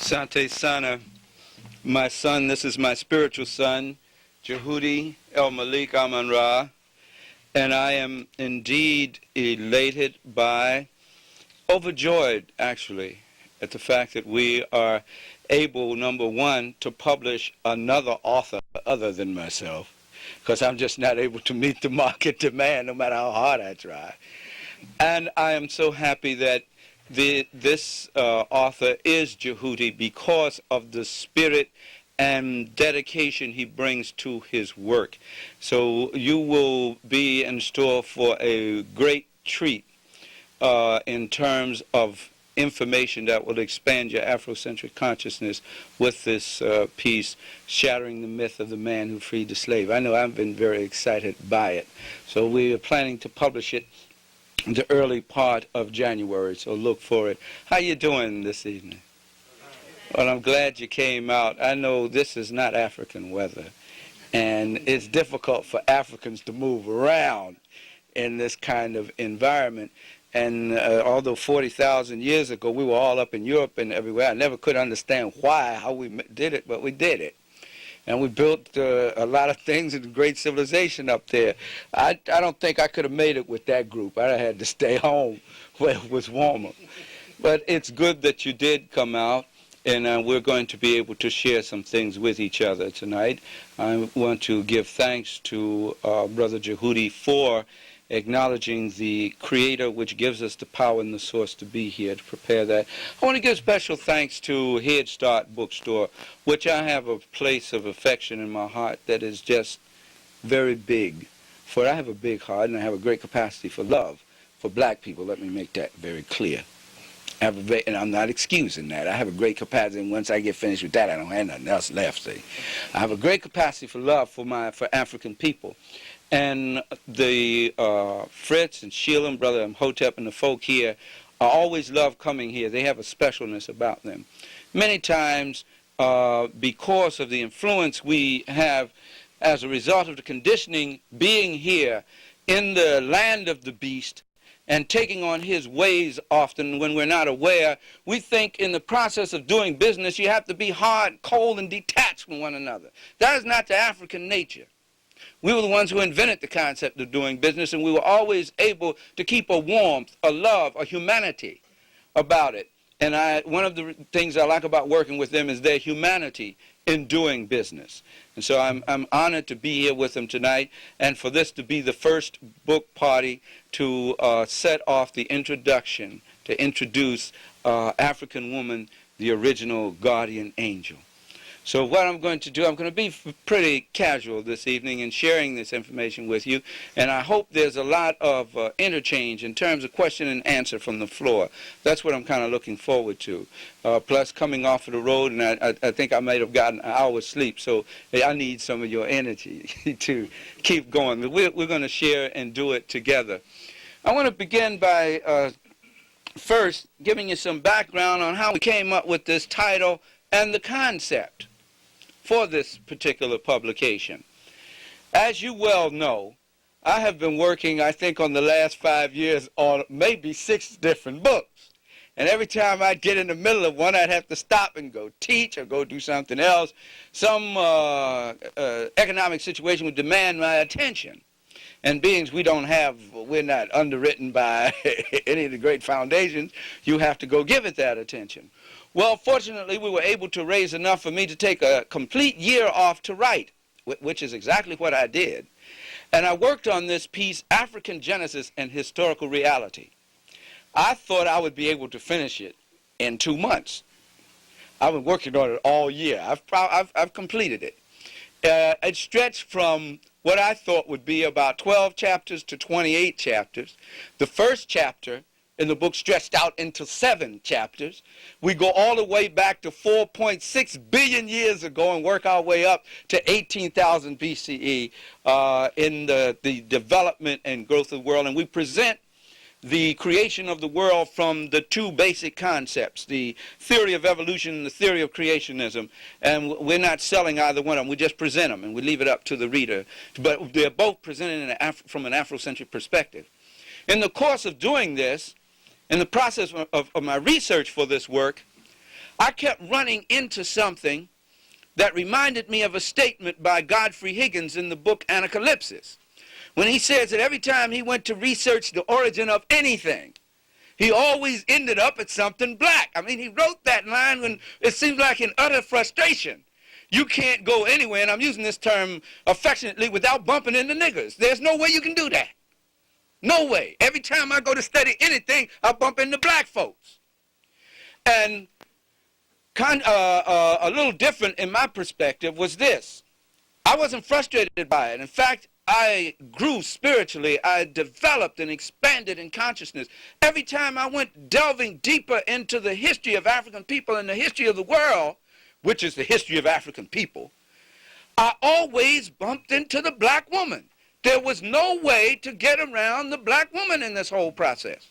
Sante Sana, my son, this is my spiritual son, Jehudi El Malik Aman Ra, and I am indeed elated by, overjoyed actually, at the fact that we are able, number one, to publish another author other than myself, because I'm just not able to meet the market demand no matter how hard I try. And I am so happy that this author is Jehudi because of the spirit and dedication he brings to his work. So you will be in store for a great treat in terms of information that will expand your Afrocentric consciousness with this piece, Shattering the Myth of the Man Who Freed the Slave. I know I've been very excited by it. So we are planning to publish it in the early part of January, so look for it. How you doing this evening? Well, I'm glad you came out. I know this is not African weather, and it's difficult for Africans to move around in this kind of environment. And although 40,000 years ago we were all up in Europe and everywhere, I never could understand how we did it, but we did it. And we built a lot of things in the great civilization up there. I don't think I could have made it with that group. I had to stay home where it was warmer. But it's good that you did come out, and we're going to be able to share some things with each other tonight. I want to give thanks to Brother Jehudi for acknowledging the Creator, which gives us the power and the source to be here to prepare that. I want to give special thanks to Head Start Bookstore, which I have a place of affection in my heart that is just very big. For I have a big heart and I have a great capacity for love for black people. Let me make that very clear. And I'm not excusing that. I have a great capacity, and once I get finished with that, I don't have nothing else left. See, I have a great capacity for love for African people. And the Fritz and Sheila and Brother Imhotep and the folk here always love coming here. They have a specialness about them. Many times, because of the influence we have as a result of the conditioning being here in the land of the beast and taking on his ways often when we're not aware, we think in the process of doing business you have to be hard, cold, and detached from one another. That is not the African nature. We were the ones who invented the concept of doing business, and we were always able to keep a warmth, a love, a humanity about it. And one of the things I like about working with them is their humanity in doing business. And so I'm honored to be here with them tonight, and for this to be the first book party to set off the introduction, to introduce African Woman, the original guardian angel. So what I'm going to do, I'm going to be pretty casual this evening in sharing this information with you, and I hope there's a lot of interchange in terms of question and answer from the floor. That's what I'm kind of looking forward to. Plus coming off of the road, and I think I might have gotten an hour's sleep, so I need some of your energy to keep going. We're going to share and do it together. I want to begin by first giving you some background on how we came up with this title and the concept for this particular publication. As you well know, I have been working, I think, on the last 5 years on maybe 6 different books. And every time I'd get in the middle of one, I'd have to stop and go teach or go do something else. Some economic situation would demand my attention. And being we're not underwritten by any of the great foundations, you have to go give it that attention. Well, fortunately, we were able to raise enough for me to take a complete year off to write, which is exactly what I did. And I worked on this piece, African Genesis and Historical Reality. I thought I would be able to finish it in 2 months. I've been working on it all year. I've completed it. It stretched from what I thought would be about 12 chapters to 28 chapters. The first chapter in the book stretched out into 7 chapters. We go all the way back to 4.6 billion years ago and work our way up to 18,000 BCE in the development and growth of the world. And we present the creation of the world from the 2 basic concepts, the theory of evolution and the theory of creationism. And we're not selling either one of them. We just present them and we leave it up to the reader. But they're both presented from an Afrocentric perspective. In the course of doing this, in the process of my research for this work, I kept running into something that reminded me of a statement by Godfrey Higgins in the book Anacalypsis, when he says that every time he went to research the origin of anything, he always ended up at something black. I mean, he wrote that line when it seemed like in utter frustration. You can't go anywhere, and I'm using this term affectionately, without bumping into niggers. There's no way you can do that. No way. Every time I go to study anything, I bump into black folks. And a little different in my perspective was this. I wasn't frustrated by it. In fact, I grew spiritually. I developed and expanded in consciousness. Every time I went delving deeper into the history of African people and the history of the world, which is the history of African people, I always bumped into the black woman. There was no way to get around the black woman in this whole process.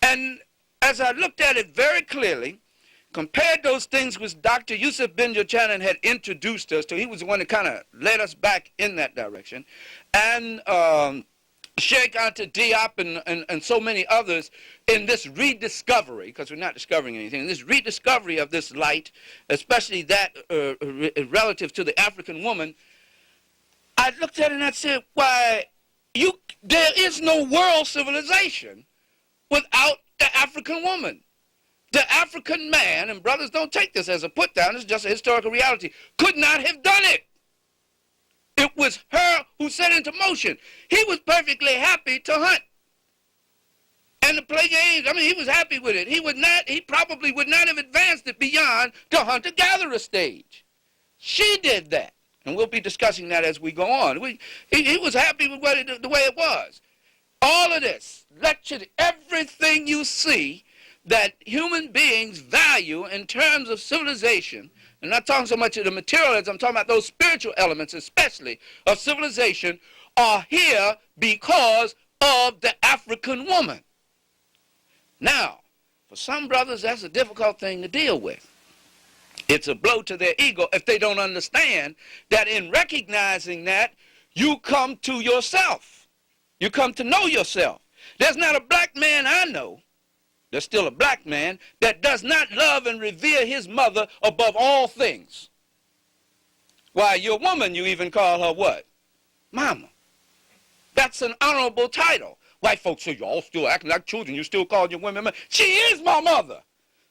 And as I looked at it very clearly, compared those things which Dr. Yusuf Benjamin had introduced us to, he was the one that kind of led us back in that direction, and Sheikh Anta Diop and so many others in this rediscovery, because we're not discovering anything, this rediscovery of this light, especially that relative to the African woman, I looked at it and I said, why, there is no world civilization without the African woman. The African man, and brothers don't take this as a put down, it's just a historical reality, could not have done it. It was her who set into motion. He was perfectly happy to hunt and to play games. I mean, he was happy with it. He probably would not have advanced it beyond the hunter-gatherer stage. She did that, and we'll be discussing that as we go on. He was happy with the way it was. All of this, lectured, everything you see that human beings value in terms of civilization. I'm not talking so much of the materialism, I'm talking about those spiritual elements, especially of civilization, are here because of the African woman. Now, for some brothers, that's a difficult thing to deal with. It's a blow to their ego if they don't understand that in recognizing that, you come to yourself. You come to know yourself. There's not a black man I know, there's still a black man, that does not love and revere his mother above all things. Why, your woman, you even call her what? Mama. That's an honorable title. White folks say, y'all still acting like children, you still call your women mother. She is my mother.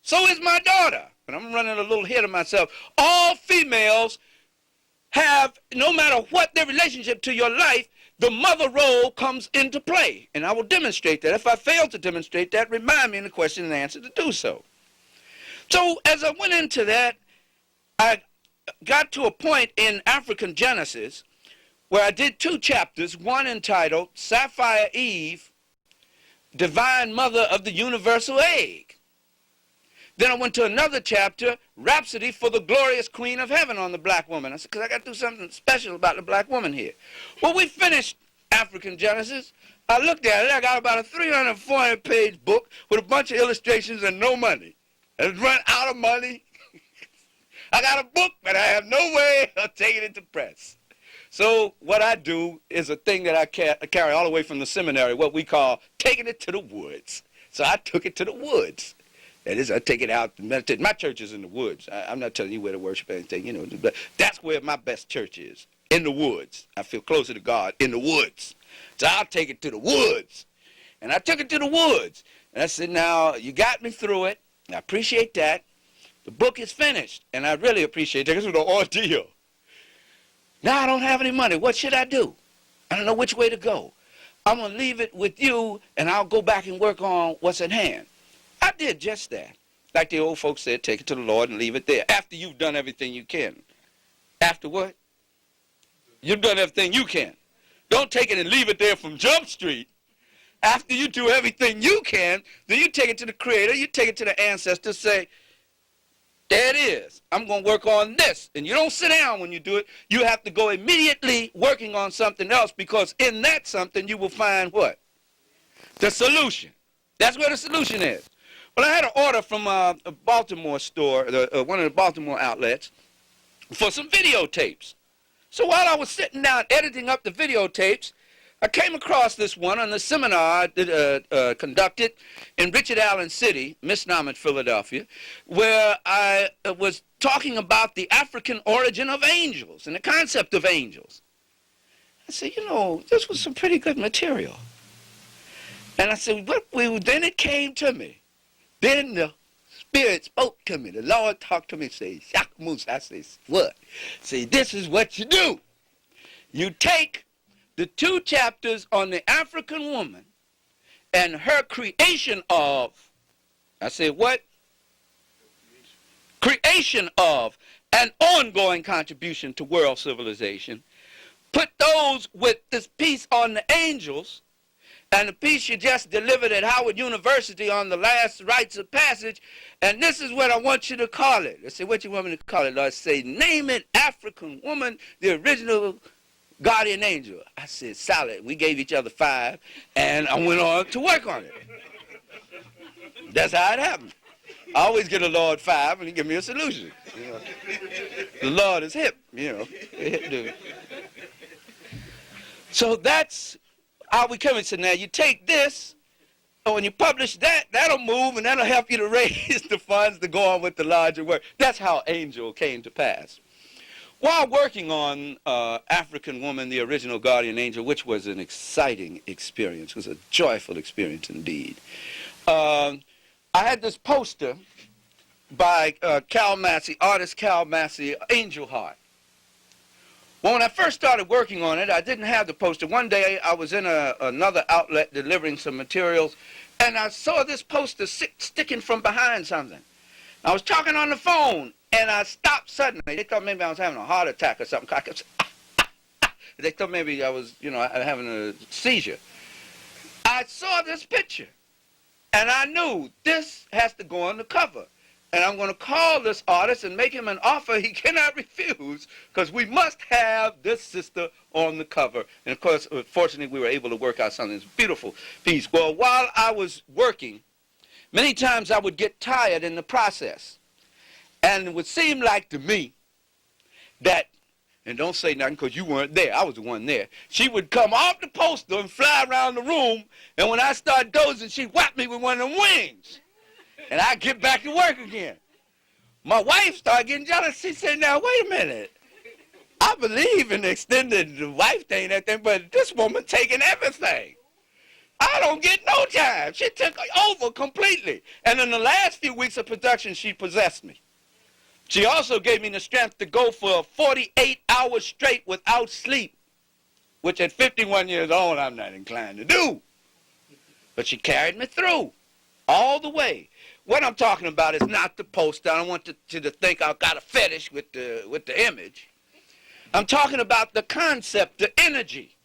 So is my daughter. But I'm running a little ahead of myself. All females have, no matter what their relationship to your life, the mother role comes into play, and I will demonstrate that. If I fail to demonstrate that, remind me in the question and answer to do so. So as I went into that, I got to a point in African Genesis where I did 2 chapters, one entitled Sapphire Eve, Divine Mother of the Universal Egg. Then I went to another chapter, Rhapsody for the Glorious Queen of Heaven, on the black woman. I said, because I got to do something special about the black woman here. Well, we finished African Genesis. I looked at it. I got about a 340-page book with a bunch of illustrations and no money. I was run out of money. I got a book, but I have no way of taking it to press. So what I do is a thing that I carry all the way from the seminary, what we call taking it to the woods. So I took it to the woods. That is, I take it out to meditate. My church is in the woods. I'm not telling you where to worship or anything, you know, but that's where my best church is, in the woods. I feel closer to God in the woods. So I'll take it to the woods. And I took it to the woods. And I said, now, you got me through it. I appreciate that. The book is finished. And I really appreciate that. This was an ordeal. Now I don't have any money. What should I do? I don't know which way to go. I'm going to leave it with you, and I'll go back and work on what's at hand. I did just that. Like the old folks said, take it to the Lord and leave it there. After you've done everything you can. After what? You've done everything you can. Don't take it and leave it there from Jump Street. After you do everything you can, then you take it to the Creator, you take it to the ancestors, say, there it is. I'm going to work on this. And you don't sit down when you do it. You have to go immediately working on something else, because in that something you will find what? The solution. That's where the solution is. Well, I had an order from a Baltimore store, one of the Baltimore outlets, for some videotapes. So while I was sitting down editing up the videotapes, I came across this one on the seminar conducted in Richard Allen City, misnomer, Philadelphia, where I was talking about the African origin of angels and the concept of angels. I said, you know, this was some pretty good material. And I said, then it came to me. Then the Spirit spoke to me. The Lord talked to me and said, Ishakamusa. I said, what? See, this is what you do. You take the 2 chapters on the African woman and her creation of, I said what? Creation of an ongoing contribution to world civilization. Put those with this piece on the angels and the piece you just delivered at Howard University on the last rites of passage, and this is what I want you to call it. I said, what you want me to call it? I say, name it African woman, the original guardian angel. I said, solid. We gave each other 5, and I went on to work on it. That's how it happened. I always get a Lord 5, and he give me a solution. You know. The Lord is hip, you know. Hip dude. So that's how we come into now. You take this, and when you publish that, that'll move, and that'll help you to raise the funds to go on with the larger work. That's how Angel came to pass. While working on African Woman, the original guardian angel, which was an exciting experience, was a joyful experience indeed, I had this poster by Cal Massey, artist Cal Massey, Angel Heart. Well, when I first started working on it, I didn't have the poster. One day I was in another outlet delivering some materials, and I saw this poster sticking from behind something. I was talking on the phone, and I stopped suddenly. They thought maybe I was having a heart attack or something. I kept saying, They thought maybe I was, you know, having a seizure. I saw this picture, and I knew this has to go on the cover. And I'm going to call this artist and make him an offer he cannot refuse, because we must have this sister on the cover. And, of course, fortunately, we were able to work out something. It's a beautiful piece. Well, while I was working, many times I would get tired in the process. And it would seem like to me that, and don't say nothing because you weren't there, I was the one there, she would come off the poster and fly around the room, and when I start dozing, she'd whap me with one of them wings. And I'd get back to work again. My wife started getting jealous. She said, now, wait a minute. I believe in the extended wife thing, that thing, but this woman taking everything. I don't get no time. She took over completely. And in the last few weeks of production, she possessed me. She also gave me the strength to go for 48 hours straight without sleep, which at 51 years old, I'm not inclined to do. But she carried me through all the way. What I'm talking about is not the poster. I don't want you to think I've got a fetish with the image. I'm talking about the concept, the energy,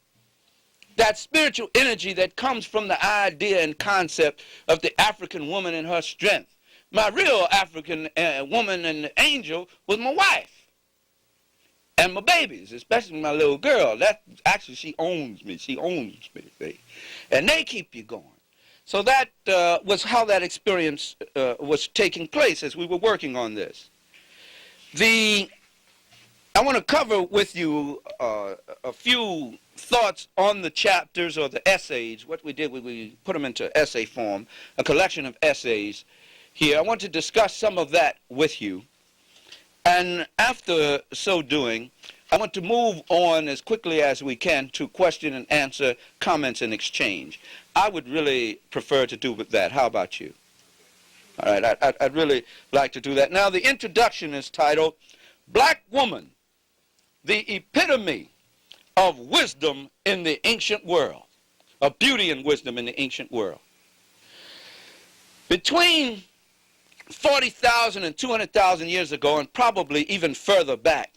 that spiritual energy that comes from the idea and concept of the African woman and her strength. My real African woman and angel was my wife and my babies, especially my little girl. That actually, she owns me. She owns me. And they keep you going. So that was how that experience was taking place as we were working on this. I want to cover with you a few thoughts on the chapters or the essays. What we did, we put them into essay form, a collection of essays here. I want to discuss some of that with you. And after so doing, I want to move on as quickly as we can to question and answer, comments and exchange. I would really prefer to do with that. How about you? All right, I'd really like to do that. Now, the introduction is titled, Black Woman, the Epitome of Wisdom in the Ancient World, of beauty and wisdom in the ancient world. Between 40,000 and 200,000 years ago, and probably even further back,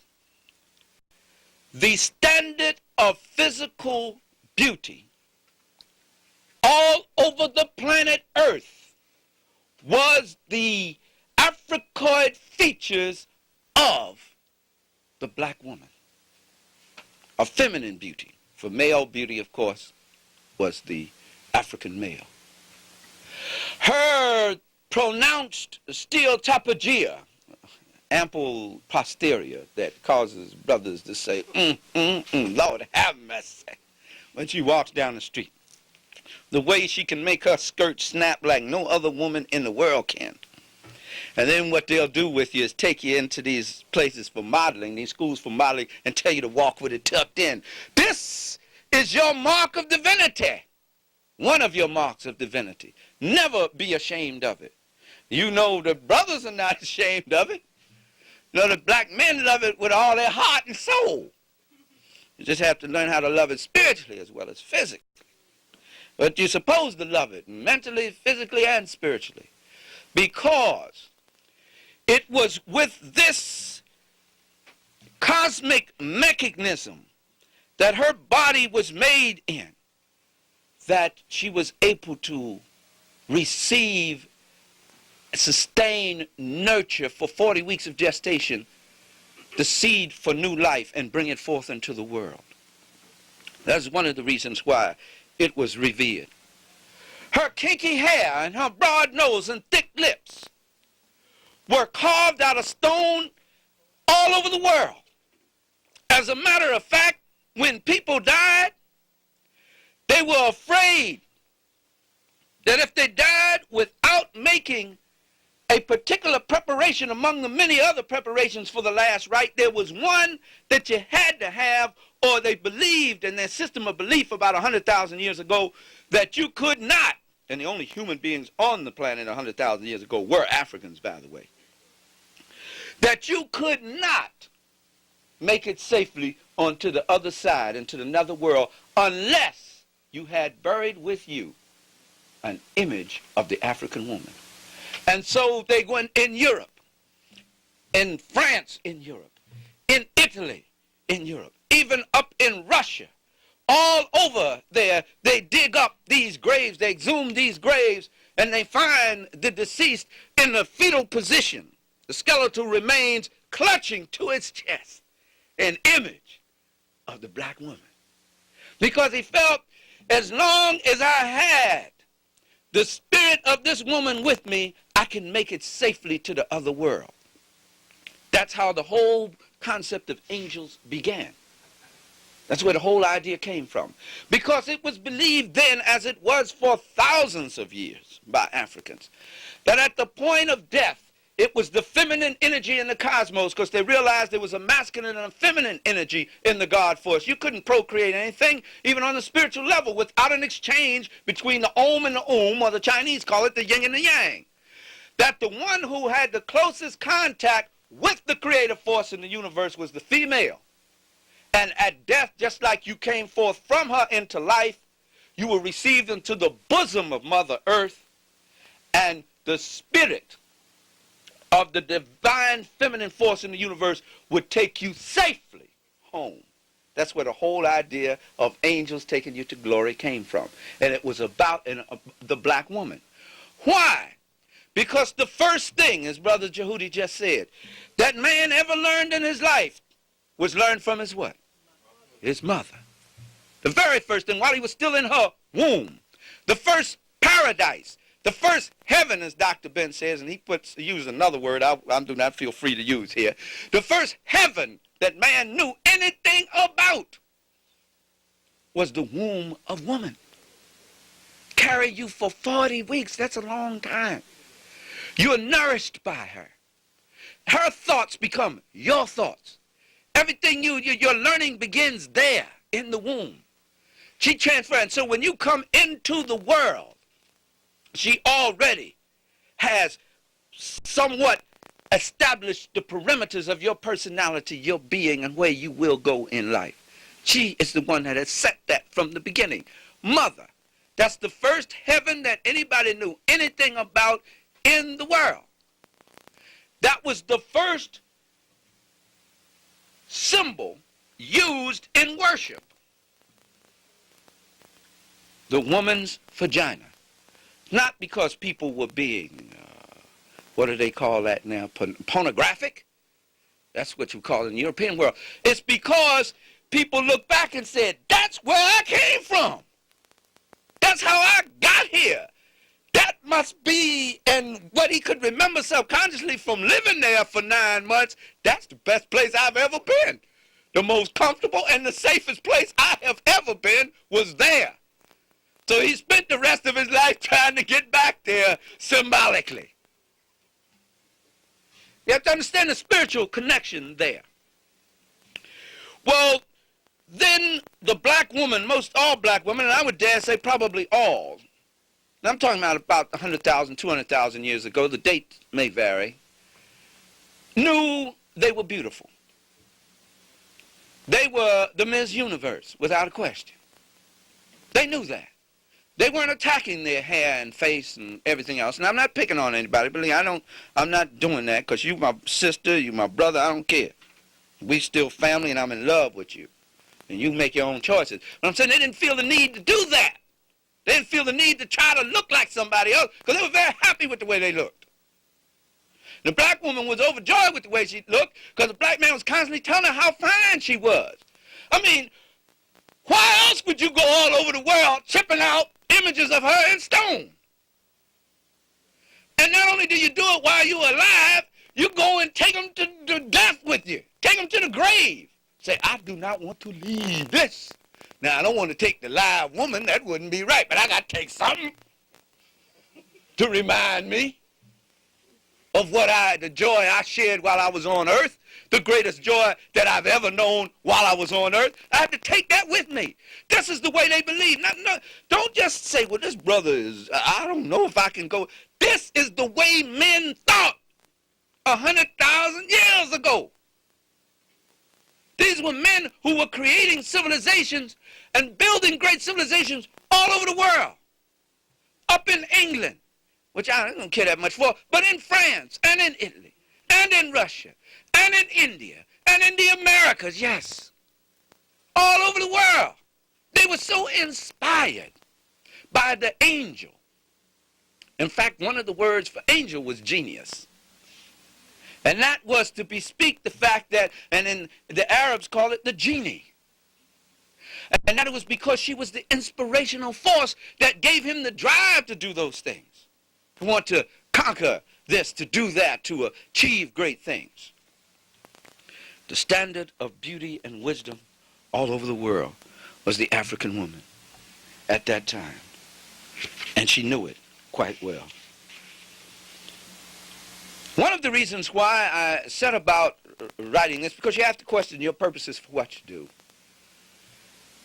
the standard of physical beauty all over the planet Earth was the Africoid features of the black woman, a feminine beauty. For male beauty, of course, was the African male. Her pronounced steatophagia, ample posterior that causes brothers to say, Lord have mercy. when she walks down the street. The way she can make her skirt snap like no other woman in the world can. And then what they'll do with you is take you into these places for modeling, these schools for modeling, and tell you to walk with it tucked in. This is your mark of divinity. One of your marks of divinity. Never be ashamed of it. You know the brothers are not ashamed of it. You know the black men love it with all their heart and soul. You just have to learn how to love it spiritually as well as physically. But you're supposed to love it mentally, physically, and spiritually. Because it was with this cosmic mechanism that her body was made in that she was able to receive, sustain, nurture for 40 weeks of gestation the seed for new life and bring it forth into the world. That's one of the reasons why it was revered. Her kinky hair and her broad nose and thick lips were carved out of stone all over the world. As a matter of fact, when people died, they were afraid that if they died without making a particular preparation among the many other preparations for the last rite, there was one that you had to have, or they believed in their system of belief about 100,000 years ago that you could not, and the only human beings on the planet 100,000 years ago were Africans, by the way, that you could not make it safely onto the other side, into another world, unless you had buried with you an image of the African woman. And so they went in Europe, in France in Europe, in Italy in Europe, even up in Russia, all over there, they dig up these graves, they exhume these graves, and they find the deceased in the fetal position, the skeletal remains clutching to its chest, an image of the black woman. Because he felt, as long as I had the spirit of this woman with me, I can make it safely to the other world. That's how the whole concept of angels began. That's where the whole idea came from. Because it was believed then, as it was for thousands of years by Africans, that at the point of death, it was the feminine energy in the cosmos, because they realized there was a masculine and a feminine energy in the God force. You couldn't procreate anything, even on the spiritual level, without an exchange between the Om and the or the Chinese call it the yin and the yang. That the one who had the closest contact with the creative force in the universe was the female. And at death, just like you came forth from her into life, you were received into the bosom of Mother Earth, and the spirit of the divine feminine force in the universe would take you safely home. That's where the whole idea of angels taking you to glory came from. And it was about the black woman. Why? Because the first thing, as Brother Jehudi just said, that man ever learned in his life was learned from his what? His mother. The very first thing, while he was still in her womb. The first paradise. The first heaven, as Dr. Ben says, and he uses another word I do not feel free to use here. The first heaven that man knew anything about was the womb of woman. Carry you for 40 weeks, that's a long time. You're nourished by her. Her thoughts become your thoughts. Everything your learning begins there in the womb. She transfers, and so when you come into the world, she already has somewhat established the perimeters of your personality, your being, and where you will go in life. She is the one that has set that from the beginning. Mother, that's the first heaven that anybody knew anything about in the world. That was the first symbol used in worship. The woman's vagina. Not because people were being, what do they call that now, pornographic? That's what you call it in the European world. It's because people look back and said, that's where I came from. That's how I got here. That must be, and what he could remember subconsciously from living there for 9 months, that's the best place I've ever been. The most comfortable and the safest place I have ever been was there. So he spent the rest of his life trying to get back there symbolically. You have to understand the spiritual connection there. Well, then the black woman, most all black women, and I would dare say probably all, and I'm talking about 100,000, 200,000 years ago, the date may vary, knew they were beautiful. They were the Miss Universe, without a question. They knew that. They weren't attacking their hair and face and everything else. And I'm not picking on anybody. Believe I'm not doing that because you my sister, you my brother, I don't care. We still family and I'm in love with you. And you make your own choices. But I'm saying they didn't feel the need to do that. They didn't feel the need to try to look like somebody else because they were very happy with the way they looked. The black woman was overjoyed with the way she looked because the black man was constantly telling her how fine she was. I mean, why else would you go all over the world chipping out images of her in stone? And not only do you do it while you're alive, you go and take them to death with you. Take them to the grave. Say, I do not want to leave this. Now, I don't want to take the live woman. That wouldn't be right. But I got to take something to remind me of the joy I shared while I was on earth, the greatest joy that I've ever known while I was on earth. I have to take that with me. This is the way they believe. Don't just say, well, this brother is, I don't know if I can go. This is the way men thought 100,000 years ago. These were men who were creating civilizations and building great civilizations all over the world. Up in England, which I don't care that much for, but in France and in Italy and in Russia and in India and in the Americas, yes. All over the world. They were so inspired by the angel. In fact, one of the words for angel was genius. And that was to bespeak the fact that, and in the Arabs call it the genie. And that it was because she was the inspirational force that gave him the drive to do those things. To want to conquer this, to do that, to achieve great things. The standard of beauty and wisdom all over the world was the African woman at that time. And she knew it quite well. One of the reasons why I set about writing this, because you have to question your purposes for what you do,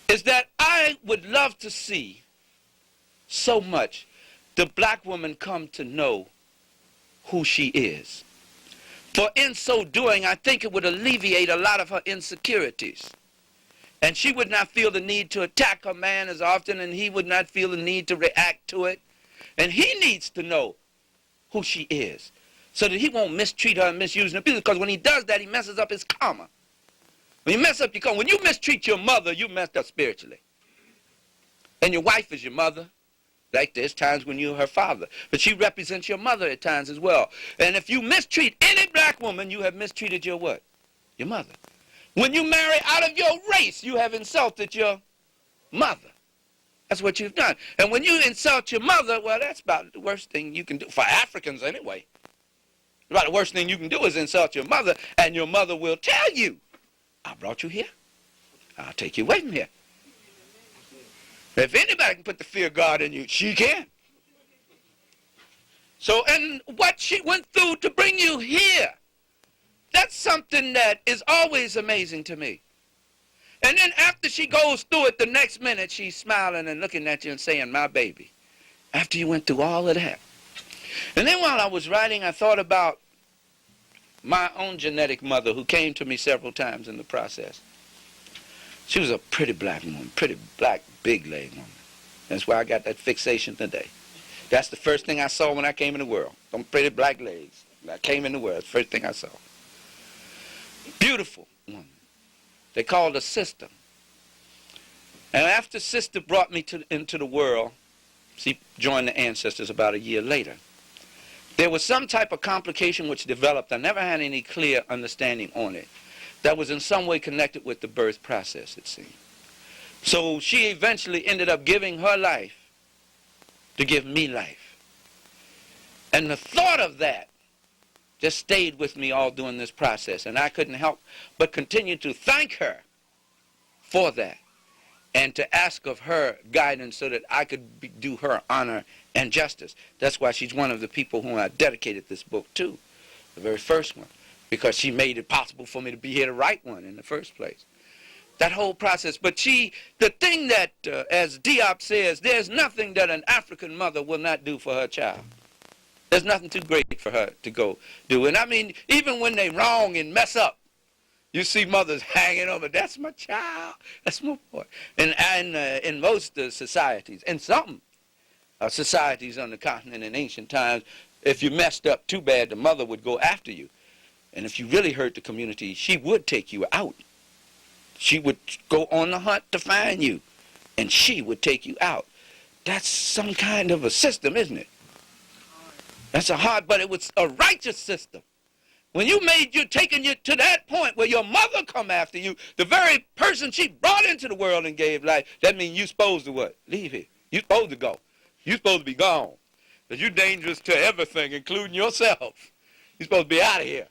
is that I would love to see so much the black woman come to know who she is. For in so doing, I think it would alleviate a lot of her insecurities. And she would not feel the need to attack her man as often, and he would not feel the need to react to it. And he needs to know who she is, so that he won't mistreat her and misuse her. Because when he does that, he messes up his karma. When you mess up your karma, when you mistreat your mother, you messed up spiritually. And your wife is your mother. Like there's times when you're her father. But she represents your mother at times as well. And if you mistreat any black woman, you have mistreated your what? Your mother. When you marry out of your race, you have insulted your mother. That's what you've done. And when you insult your mother, well, that's about the worst thing you can do. For Africans anyway. About the worst thing you can do is insult your mother, and your mother will tell you, I brought you here. I'll take you away from here. If anybody can put the fear of God in you, she can. So, and what she went through to bring you here, that's something that is always amazing to me. And then after she goes through it, the next minute she's smiling and looking at you and saying, my baby, after you went through all of that. And then while I was writing, I thought about my own genetic mother who came to me several times in the process. She was a pretty black woman, pretty black, big-leg woman. That's why I got that fixation today. That's the first thing I saw when I came in the world. Them pretty black legs. I came in the world, the first thing I saw. Beautiful woman. They called her Sister. And after Sister brought me into the world, she joined the ancestors about a year later. There was some type of complication which developed. I never had any clear understanding on it. That was in some way connected with the birth process, it seemed. So she eventually ended up giving her life to give me life. And the thought of that just stayed with me all during this process. And I couldn't help but continue to thank her for that and to ask of her guidance so that I could do her honor and justice. That's why she's one of the people whom I dedicated this book to, the very first one, because she made it possible for me to be here to write one in the first place. That whole process. But the thing that, as Diop says, there's nothing that an African mother will not do for her child. There's nothing too great for her to go do. And I mean, even when they wrong and mess up, you see mothers hanging over, that's my child, that's my boy. And in most societies, and some societies on the continent in ancient times, if you messed up too bad, the mother would go after you. And if you really hurt the community, she would take you out. She would go on the hunt to find you, and she would take you out. That's some kind of a system, isn't it? That's a hard, but it was a righteous system. When you taking you to that point where your mother come after you, the very person she brought into the world and gave life, that means you supposed to what? Leave here. You supposed to go. You supposed to be gone. Because you're dangerous to everything, including yourself. You're supposed to be out of here.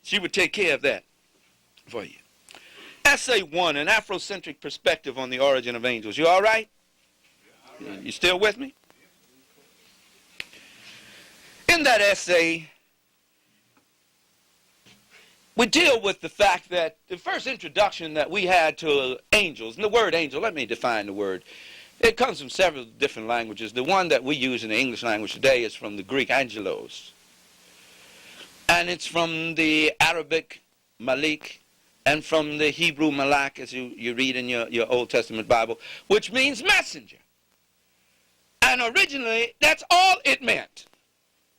She would take care of that for you. Essay 1, an Afrocentric perspective on the origin of angels. You all right? You still with me? In that essay, we deal with the fact that the first introduction that we had to angels, and the word angel, let me define the word. It comes from several different languages. The one that we use in the English language today is from the Greek angelos. And it's from the Arabic malik, and from the Hebrew malak, as you read in your Old Testament Bible, which means messenger. And originally, that's all it meant.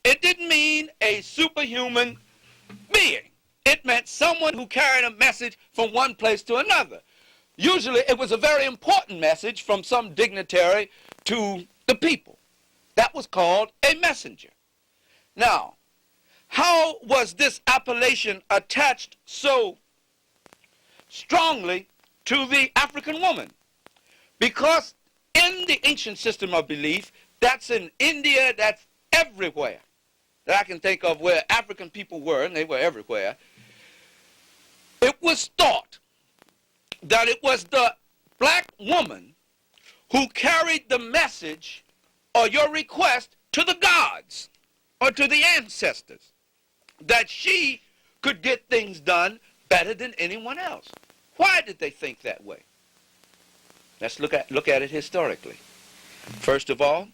It didn't mean a superhuman being. It meant someone who carried a message from one place to another. Usually, it was a very important message from some dignitary to the people. That was called a messenger. Now, how was this appellation attached so strongly to the African woman? Because in the ancient system of belief, that's in India, that's everywhere that I can think of where African people were, and they were everywhere, it was thought that it was the black woman who carried the message or your request to the gods or to the ancestors, that she could get things done better than anyone else. Why did they think that way? Let's look at it historically. First of all,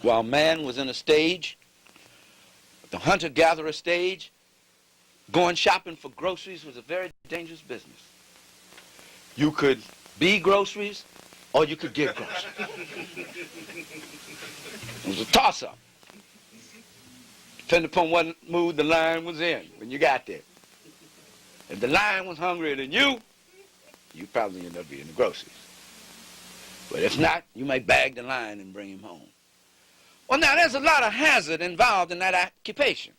while man was in a stage, the hunter-gatherer stage, going shopping for groceries was a very dangerous business. You could be groceries or you could give groceries. It was a toss-up. Depending upon what mood the lion was in when you got there. If the lion was hungrier than you probably end up being the groceries. But if not, you might bag the lion and bring him home. Well, now, there's a lot of hazard involved in that occupation.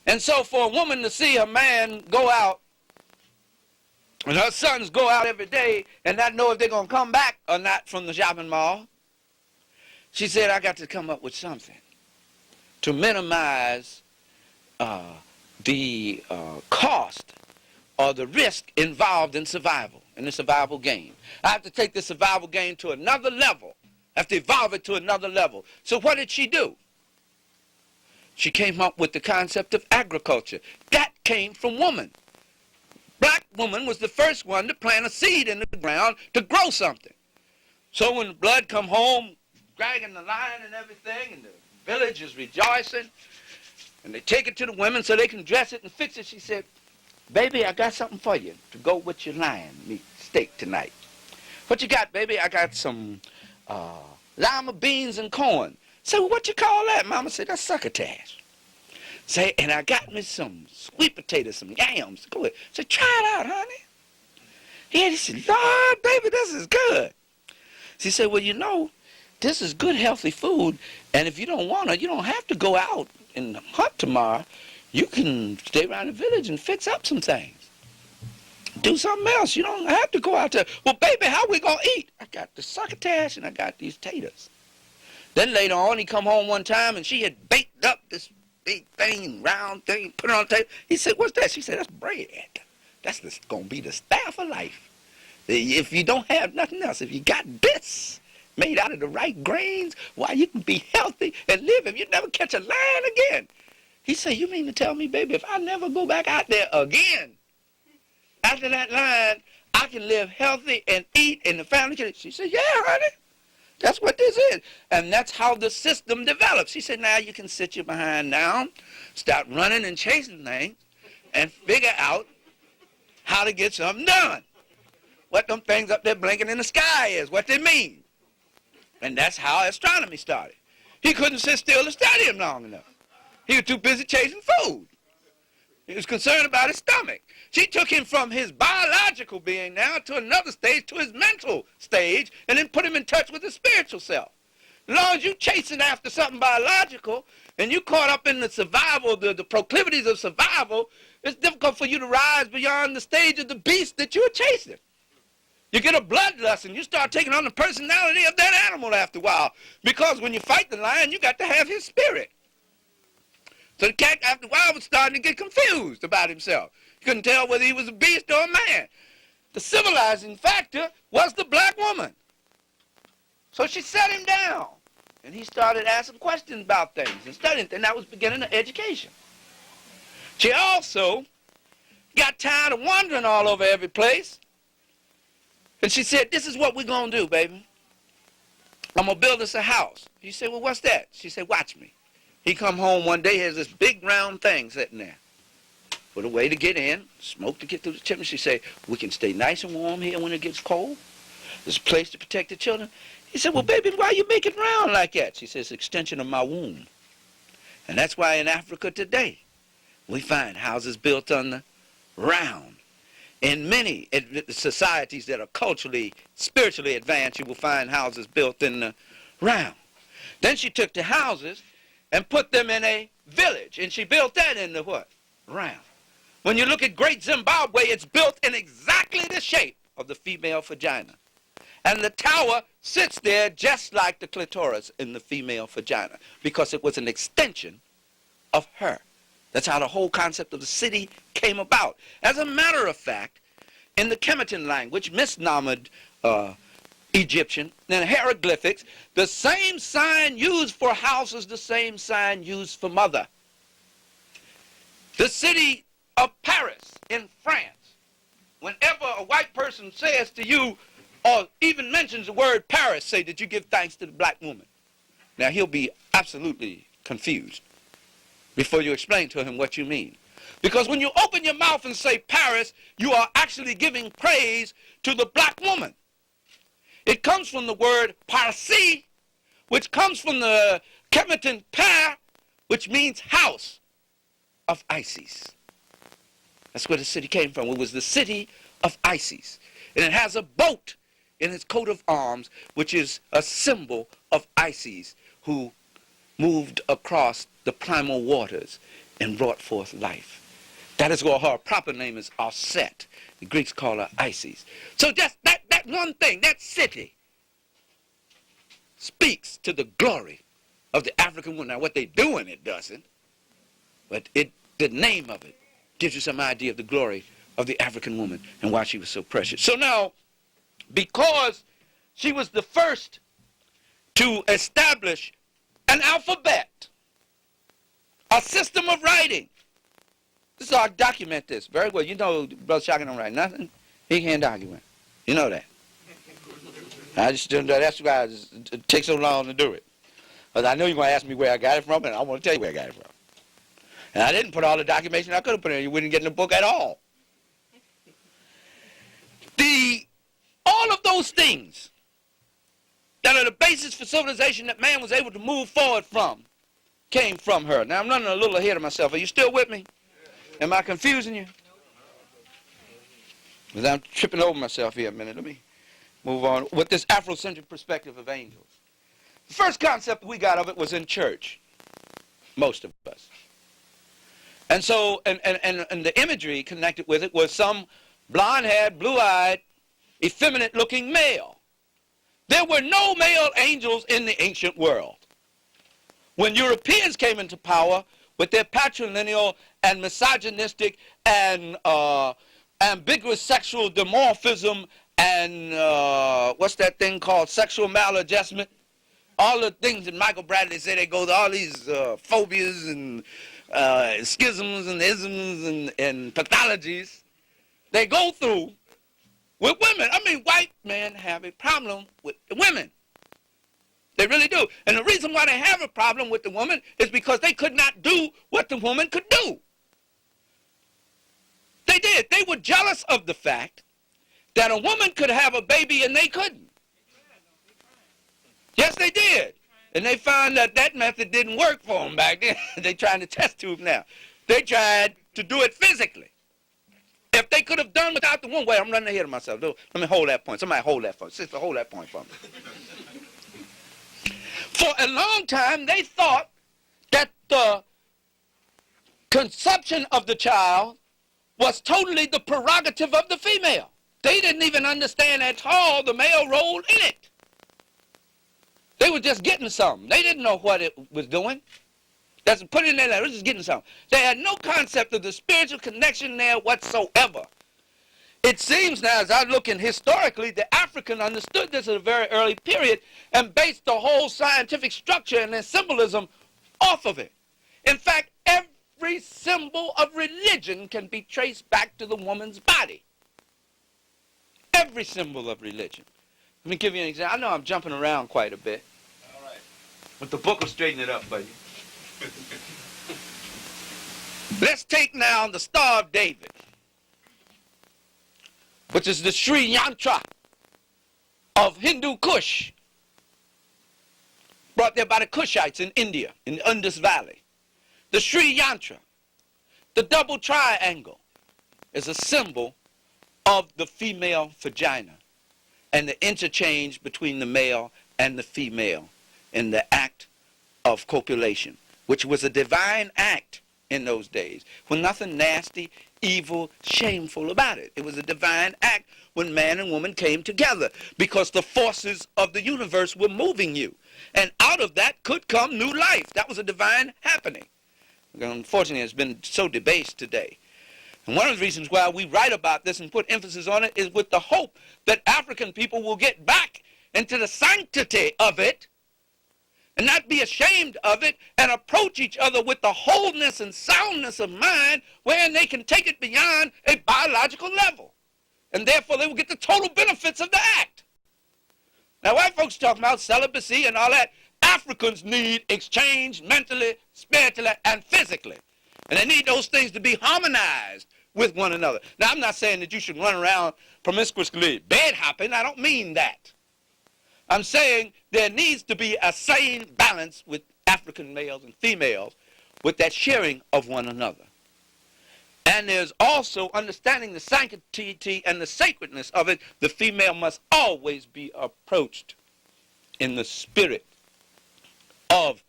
And so for a woman to see her man go out and her sons go out every day and not know if they're going to come back or not from the shopping mall, she said, I got to come up with something to minimize the cost or the risk involved in survival, in the survival game. I have to take the survival game to another level. I have to evolve it to another level. So what did she do? She came up with the concept of agriculture. That came from woman. Black woman was the first one to plant a seed in the ground to grow something. So when the blood come home, dragging the lion and everything, and the village is rejoicing, and they take it to the women so they can dress it and fix it, she said, baby, I got something for you to go with your lion meat steak tonight. What you got, baby? I got some lima beans and corn. Say, well, what you call that? Mama said, that's succotash. Say, and I got me some sweet potatoes, some yams. Go ahead. Say, try it out, honey. Yeah, he said, Lord, baby, this is good. She said, well, you know, this is good, healthy food, and if you don't want it, you don't have to go out and hunt tomorrow. You can stay around the village and fix up some things. Do something else. You don't have to go out there. Well, baby, how we going to eat? I got the succotash and I got these taters. Then later on, he come home one time and she had baked up this big thing, round thing, put it on the table. He said, what's that? She said, that's bread. That's going to be the staff of life. If you don't have nothing else, if you got this made out of the right grains, why, you can be healthy and live if you never catch a lion again. He said, you mean to tell me, baby, if I never go back out there again, after that lion, I can live healthy and eat and the family can? She said, yeah, honey. That's what this is. And that's how the system develops. He said, now you can sit your behind down, start running and chasing things, and figure out how to get something done. What them things up there blinking in the sky is, what they mean. And that's how astronomy started. He couldn't sit still to study him long enough. He was too busy chasing food. He was concerned about his stomach. She took him from his biological being now to another stage, to his mental stage, and then put him in touch with his spiritual self. As long as you chasing after something biological and you caught up in the survival, the proclivities of survival, it's difficult for you to rise beyond the stage of the beast that you're chasing. You get a bloodlust and you start taking on the personality of that animal after a while. Because when you fight the lion, you got to have his spirit. So the cat, after a while, was starting to get confused about himself. He couldn't tell whether he was a beast or a man. The civilizing factor was the black woman. So she set him down. And he started asking questions about things and studying. And that was beginning of education. She also got tired of wandering all over every place. And she said, this is what we're going to do, baby. I'm going to build us a house. He said, well, what's that? She said, watch me. He come home one day, has this big round thing sitting there. With a way to get in, smoke to get through the chimney. She said, we can stay nice and warm here when it gets cold. There's a place to protect the children. He said, well, baby, why you make it round like that? She says, extension of my womb. And that's why in Africa today, we find houses built on the round. In many societies that are culturally, spiritually advanced, you will find houses built in the round. Then she took the houses and put them in a village, and she built that in the what? Round. When you look at Great Zimbabwe, it's built in exactly the shape of the female vagina. And the tower sits there just like the clitoris in the female vagina, because it was an extension of her. That's how the whole concept of the city came about. As a matter of fact, in the Kemetan language, misnomered Egyptian, and hieroglyphics, the same sign used for house is the same sign used for mother. The city of Paris in France, whenever a white person says to you, or even mentions the word Paris, say, did you give thanks to the black woman? Now he'll be absolutely confused before you explain to him what you mean. Because when you open your mouth and say Paris, you are actually giving praise to the black woman. It comes from the word Parsi, which comes from the Kemetan Pa, which means house of Isis. That's where the city came from. It was the city of Isis. And it has a boat in its coat of arms, which is a symbol of Isis, who moved across the primal waters and brought forth life. That is why her proper name is Aset. The Greeks call her Isis. So just that one thing, that city, speaks to the glory of the African woman. Now what they do in it doesn't, but the name of it gives you some idea of the glory of the African woman and why she was so precious. So now, because she was the first to establish an alphabet, a system of writing. This is how I document this very well. You know, Brother Shaka don't write nothing. He can't document. You know that. That's why it takes so long to do it. Because I know you're going to ask me where I got it from, and I want to tell you where I got it from. And I didn't put all the documentation I could have put in. You wouldn't get in the book at all. All of those things that are the basis for civilization that man was able to move forward from came from her. Now, I'm running a little ahead of myself. Are you still with me? Am I confusing you? Because I'm tripping over myself here a minute. Let me move on with this Afrocentric perspective of angels. The first concept we got of it was in church, most of us. And so, and the imagery connected with it was some blonde-haired, blue-eyed, effeminate-looking male. There were no male angels in the ancient world. When Europeans came into power, with their patrilineal and misogynistic and ambiguous sexual dimorphism and what's that thing called, sexual maladjustment. All the things that Michael Bradley said, they go to all these phobias and schisms and isms and pathologies they go through with women. I mean, white men have a problem with the women. They really do. And the reason why they have a problem with the woman is because they could not do what the woman could do. They did. They were jealous of the fact that a woman could have a baby and they couldn't. Yes, they did. And they found that that method didn't work for them back then. They're trying to test tube now. They tried to do it physically. If they could have done without the woman, wait, I'm running ahead of myself. Let me hold that point. Somebody hold that for me. Sister, hold that point for me. For a long time, they thought that the conception of the child was totally the prerogative of the female. They didn't even understand at all the male role in it. They were just getting something. They didn't know what it was doing. That's put it in there, it was just getting something. They had no concept of the spiritual connection there whatsoever. It seems now, as I look in historically, the African understood this at a very early period and based the whole scientific structure and their symbolism off of it. In fact, every symbol of religion can be traced back to the woman's body. Every symbol of religion. Let me give you an example. I know I'm jumping around quite a bit. All right. But the book will straighten it up for you. Let's take now the Star of David, which is the Sri Yantra of Hindu Kush, brought there by the Kushites in India, in the Indus Valley. The Sri Yantra, the double triangle, is a symbol of the female vagina and the interchange between the male and the female in the act of copulation, which was a divine act in those days, when nothing nasty, evil, shameful about it. It was a divine act when man and woman came together because the forces of the universe were moving you. And out of that could come new life. That was a divine happening. Unfortunately, it's been so debased today. And one of the reasons why we write about this and put emphasis on it is with the hope that African people will get back into the sanctity of it and not be ashamed of it and approach each other with the wholeness and soundness of mind wherein they can take it beyond a biological level. And therefore they will get the total benefits of the act. Now white folks talk about celibacy and all that. Africans need exchange mentally, spiritually, and physically. And they need those things to be harmonized with one another. Now I'm not saying that you should run around promiscuously bed hopping. I don't mean that. I'm saying there needs to be a sane balance with African males and females with that sharing of one another. And there's also understanding the sanctity and the sacredness of it. The female must always be approached in the spirit of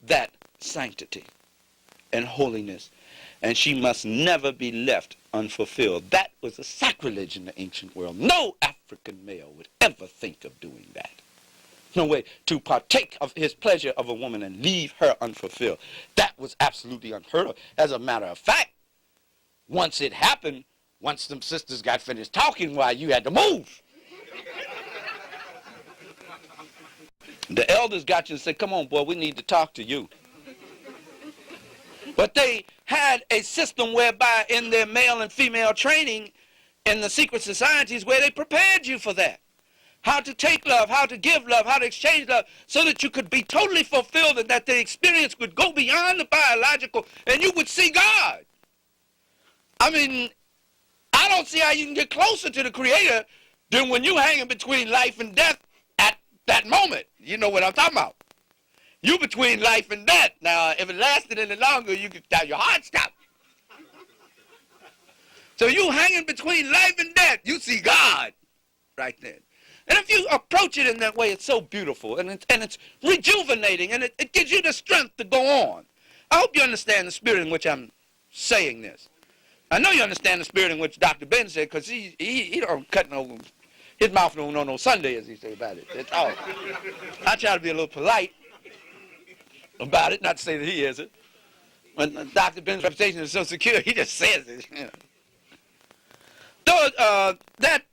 that sanctity and holiness. And she must never be left unfulfilled. That was a sacrilege in the ancient world. No African male would ever think of doing that. No way to partake of his pleasure of a woman and leave her unfulfilled. That was absolutely unheard of. As a matter of fact, once it happened, once them sisters got finished talking, why, you had to move. The elders got you and said, come on, boy, we need to talk to you. But they had a system whereby in their male and female training in the secret societies where they prepared you for that. How to take love, how to give love, how to exchange love, so that you could be totally fulfilled and that the experience would go beyond the biological and you would see God. I mean, I don't see how you can get closer to the Creator than when you're hanging between life and death at that moment. You know what I'm talking about. You between life and death. Now, if it lasted any longer, you could your heart stop. So you hanging between life and death, you see God right then. And if you approach it in that way, it's so beautiful, and it's rejuvenating, and it gives you the strength to go on. I hope you understand the spirit in which I'm saying this. I know you understand the spirit in which Dr. Ben said, because he don't cut no, his mouth don't know no Sunday, as he say about it. That's all. I try to be a little polite about it, not to say that he isn't. when Dr. Ben's reputation is so secure, he just says it.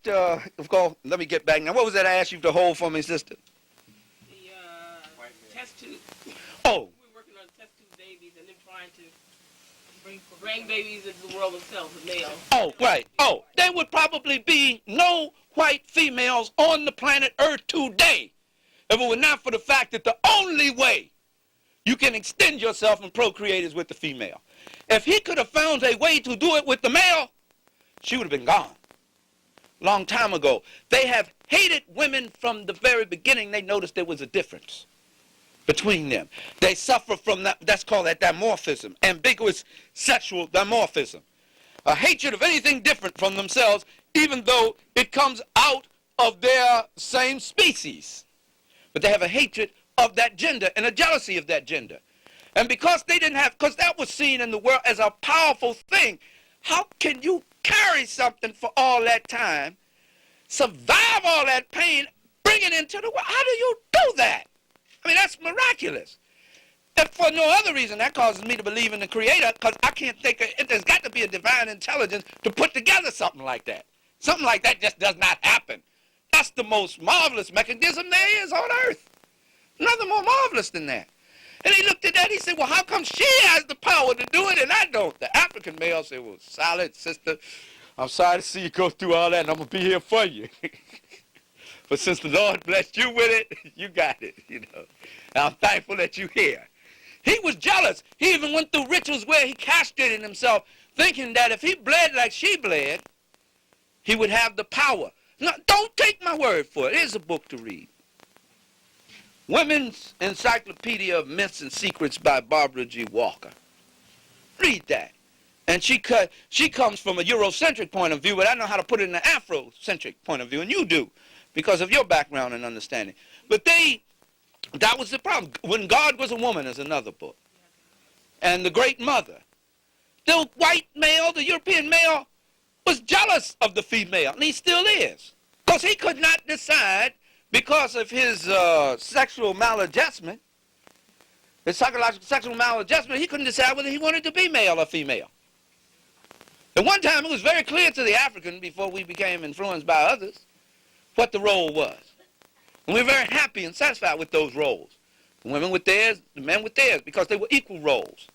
So, of course, let me get back now. What was that I asked you to hold for me, sister? The test tube. Oh. We're working on test tube babies and then trying to bring grandbabies into the world themselves, a male. Oh, right. Oh, there would probably be no white females on the planet Earth today if it were not for the fact that the only way you can extend yourself and procreate is with the female. If he could have found a way to do it with the male, she would have been gone. Long time ago. They have hated women from the very beginning. They noticed there was a difference between them. They suffer from that, that's called that dimorphism, ambiguous sexual dimorphism. A hatred of anything different from themselves, even though it comes out of their same species. But they have a hatred of that gender and a jealousy of that gender. And because they didn't have, because that was seen in the world as a powerful thing, how can you carry something for all that time, survive all that pain, bring it into the world? How do you do that? I mean, that's miraculous. If for no other reason, that causes me to believe in the Creator, because I can't think of it. There's got to be a divine intelligence to put together something like that. Something like that just does not happen. That's the most marvelous mechanism there is on earth. Nothing more marvelous than that. And he looked at that, he said, well, how come she has the power to do it and I don't? The African male said, well, solid, sister, I'm sorry to see you go through all that, and I'm going to be here for you. But since the Lord blessed you with it, you got it, you know. And I'm thankful that you're here. He was jealous. He even went through rituals where he castrated himself, thinking that if he bled like she bled, he would have the power. Now, don't take my word for it. Here's a book to read. Women's Encyclopedia of Myths and Secrets by Barbara G. Walker. Read that. And she comes from a Eurocentric point of view, but I know how to put it in an Afrocentric point of view, and you do, because of your background and understanding. But that was the problem. When God Was a Woman is another book. And The Great Mother. The white male, the European male, was jealous of the female, and he still is. Because he could not decide, because of his sexual maladjustment, his psychological sexual maladjustment, he couldn't decide whether he wanted to be male or female. At one time, it was very clear to the African, before we became influenced by others, what the role was. And we were very happy and satisfied with those roles. The women with theirs, the men with theirs, because they were equal roles.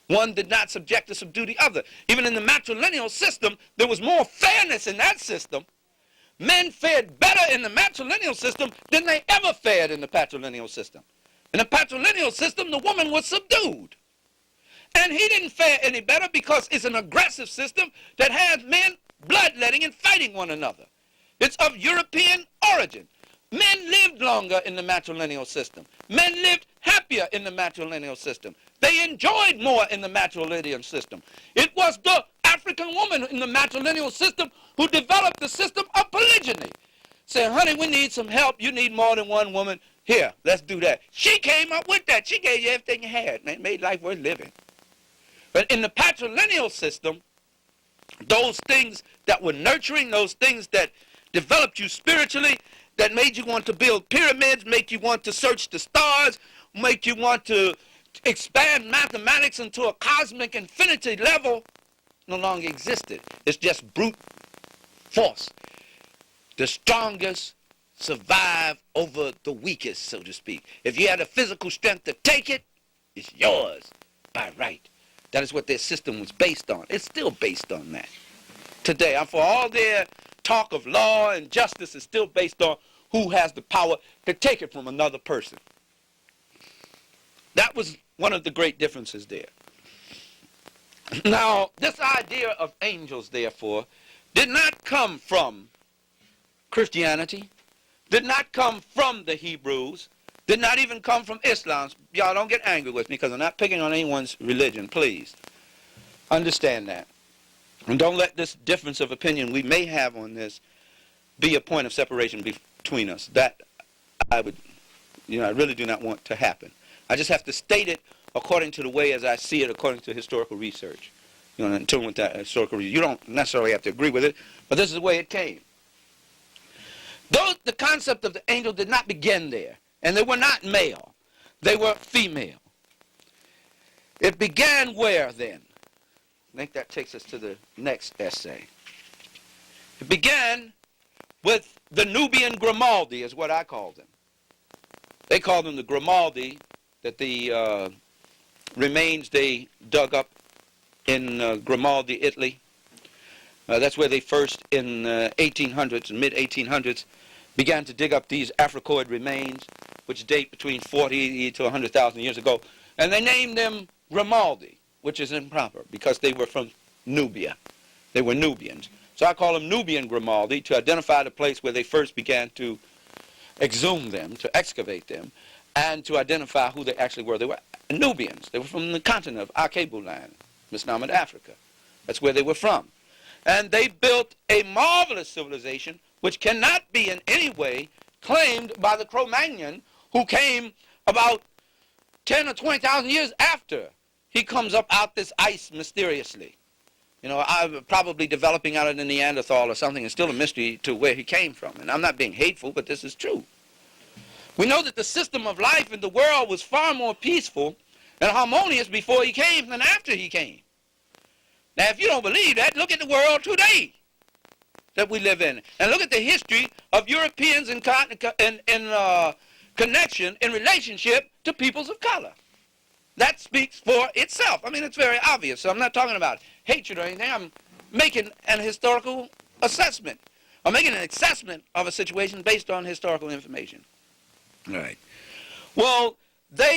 One did not subject or subdue the other. Even in the matrilineal system, there was more fairness in that system. Men fared better in the matrilineal system than they ever fared in the patrilineal system. In the patrilineal system, the woman was subdued. And he didn't fare any better because it's an aggressive system that has men bloodletting and fighting one another. It's of European origin. Men lived longer in the matrilineal system. Men lived happier in the matrilineal system. They enjoyed more in the matrilineal system. It was the African woman in the matrilineal system who developed the system of polygyny. Saying, honey, we need some help. You need more than one woman. Here, let's do that. She came up with that. She gave you everything you had, and it made life worth living. But in the patrilineal system, those things that were nurturing, those things that developed you spiritually, that made you want to build pyramids, make you want to search the stars, make you want to expand mathematics into a cosmic infinity level, no longer existed. It's just brute force. The strongest survive over the weakest, so to speak. If you had the physical strength to take it, it's yours by right. That is what their system was based on. It's still based on that. Today, for all their talk of law and justice, is still based on who has the power to take it from another person. That was one of the great differences there. Now, this idea of angels, therefore, did not come from Christianity, did not come from the Hebrews, did not even come from Islam. Y'all don't get angry with me because I'm not picking on anyone's religion, please. Understand that. And don't let this difference of opinion we may have on this be a point of separation between us. That I really do not want to happen. I just have to state it according to the way as I see it, according to historical research. In tune with that historical research. You don't necessarily have to agree with it, but this is the way it came. Though the concept of the angel did not begin there, and they were not male, they were female. It began where then? I think that takes us to the next essay. It began with the Nubian Grimaldi, is what I call them. They call them the Grimaldi, that the remains they dug up in Grimaldi, Italy. That's where they first, in 1800s, mid-1800s, began to dig up these Africoid remains, which date between 40 to 100,000 years ago. And they named them Grimaldi, which is improper, because they were from Nubia. They were Nubians. So I call them Nubian Grimaldi to identify the place where they first began to exhume them, to excavate them, and to identify who they actually were. They were Nubians. They were from the continent of Akebu land, misnomer Africa. That's where they were from. And they built a marvelous civilization which cannot be in any way claimed by the Cro-Magnon, who came about 10 or 20,000 years after he comes up out this ice mysteriously. You know, I'm probably developing out of the Neanderthal or something. It's still a mystery to where he came from. And I'm not being hateful, but this is true. We know that the system of life in the world was far more peaceful and harmonious before he came than after he came. Now, if you don't believe that, look at the world today that we live in. And look at the history of Europeans in connection, in relationship to peoples of color. That speaks for itself. I mean, it's very obvious. So I'm not talking about hatred or anything. I'm making an historical assessment. I'm making an assessment of a situation based on historical information. All right. Well,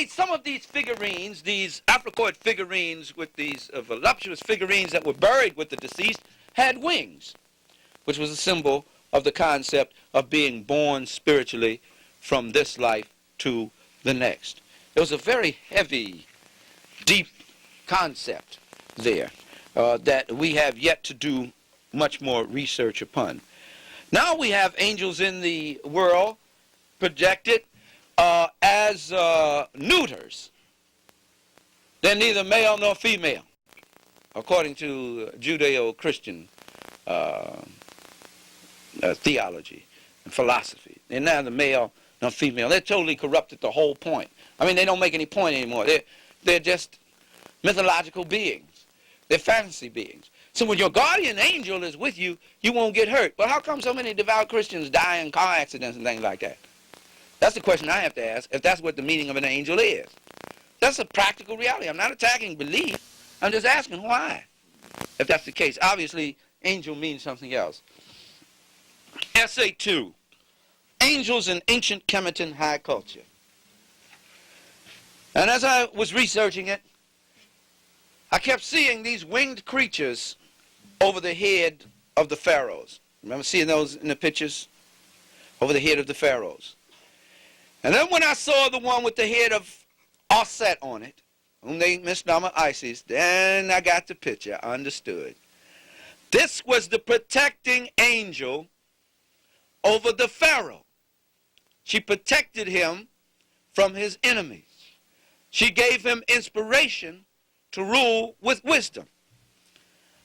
some of these figurines, these Africoid figurines with these voluptuous figurines that were buried with the deceased, had wings, which was a symbol of the concept of being born spiritually from this life to the next. It was a very heavy, deep concept there that we have yet to do much more research upon. Now we have angels in the world projected as neuters. They're neither male nor female, according to Judeo-Christian theology and philosophy. They're neither male nor female. They're totally corrupted the whole point. I mean, they don't make any point anymore. They're just mythological beings. They're fantasy beings. So when your guardian angel is with you, you won't get hurt. But how come so many devout Christians die in car accidents and things like that? That's the question I have to ask, if that's what the meaning of an angel is. That's a practical reality. I'm not attacking belief. I'm just asking why, if that's the case. Obviously, angel means something else. Essay 2, Angels in Ancient Kemetan High Culture. And as I was researching it, I kept seeing these winged creatures over the head of the pharaohs. Remember seeing those in the pictures? Over the head of the pharaohs. And then when I saw the one with the head of Osset on it, whom they misnomer Isis, then I got the picture. I understood. This was the protecting angel over the pharaoh. She protected him from his enemies. She gave him inspiration to rule with wisdom.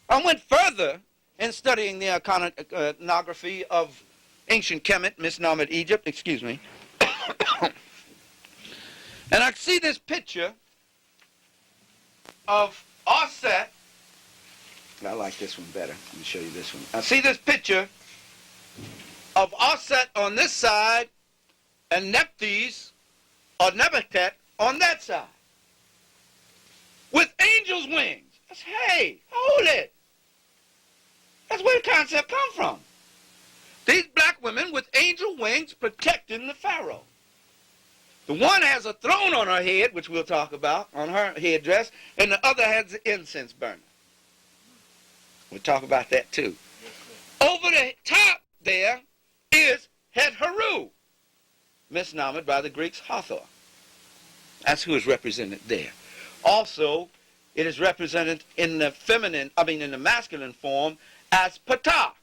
I went further in studying the iconography of ancient Kemet, misnomered Egypt, and I see this picture of Osset. I like this one better. Let me show you this one. I see this picture of Osset on this side and Nephthys or Nebuchadnezzar on that side with angels' wings. Hey, hold it. That's where the concept comes from. These black women with angel wings protecting the pharaoh. The one has a throne on her head, which we'll talk about, on her headdress, and the other has the incense burner. We'll talk about that too. Over the top there is Het Heru, misnomered by the Greeks Hathor. That's who is represented there. Also, it is represented in the in the masculine form as Ptah,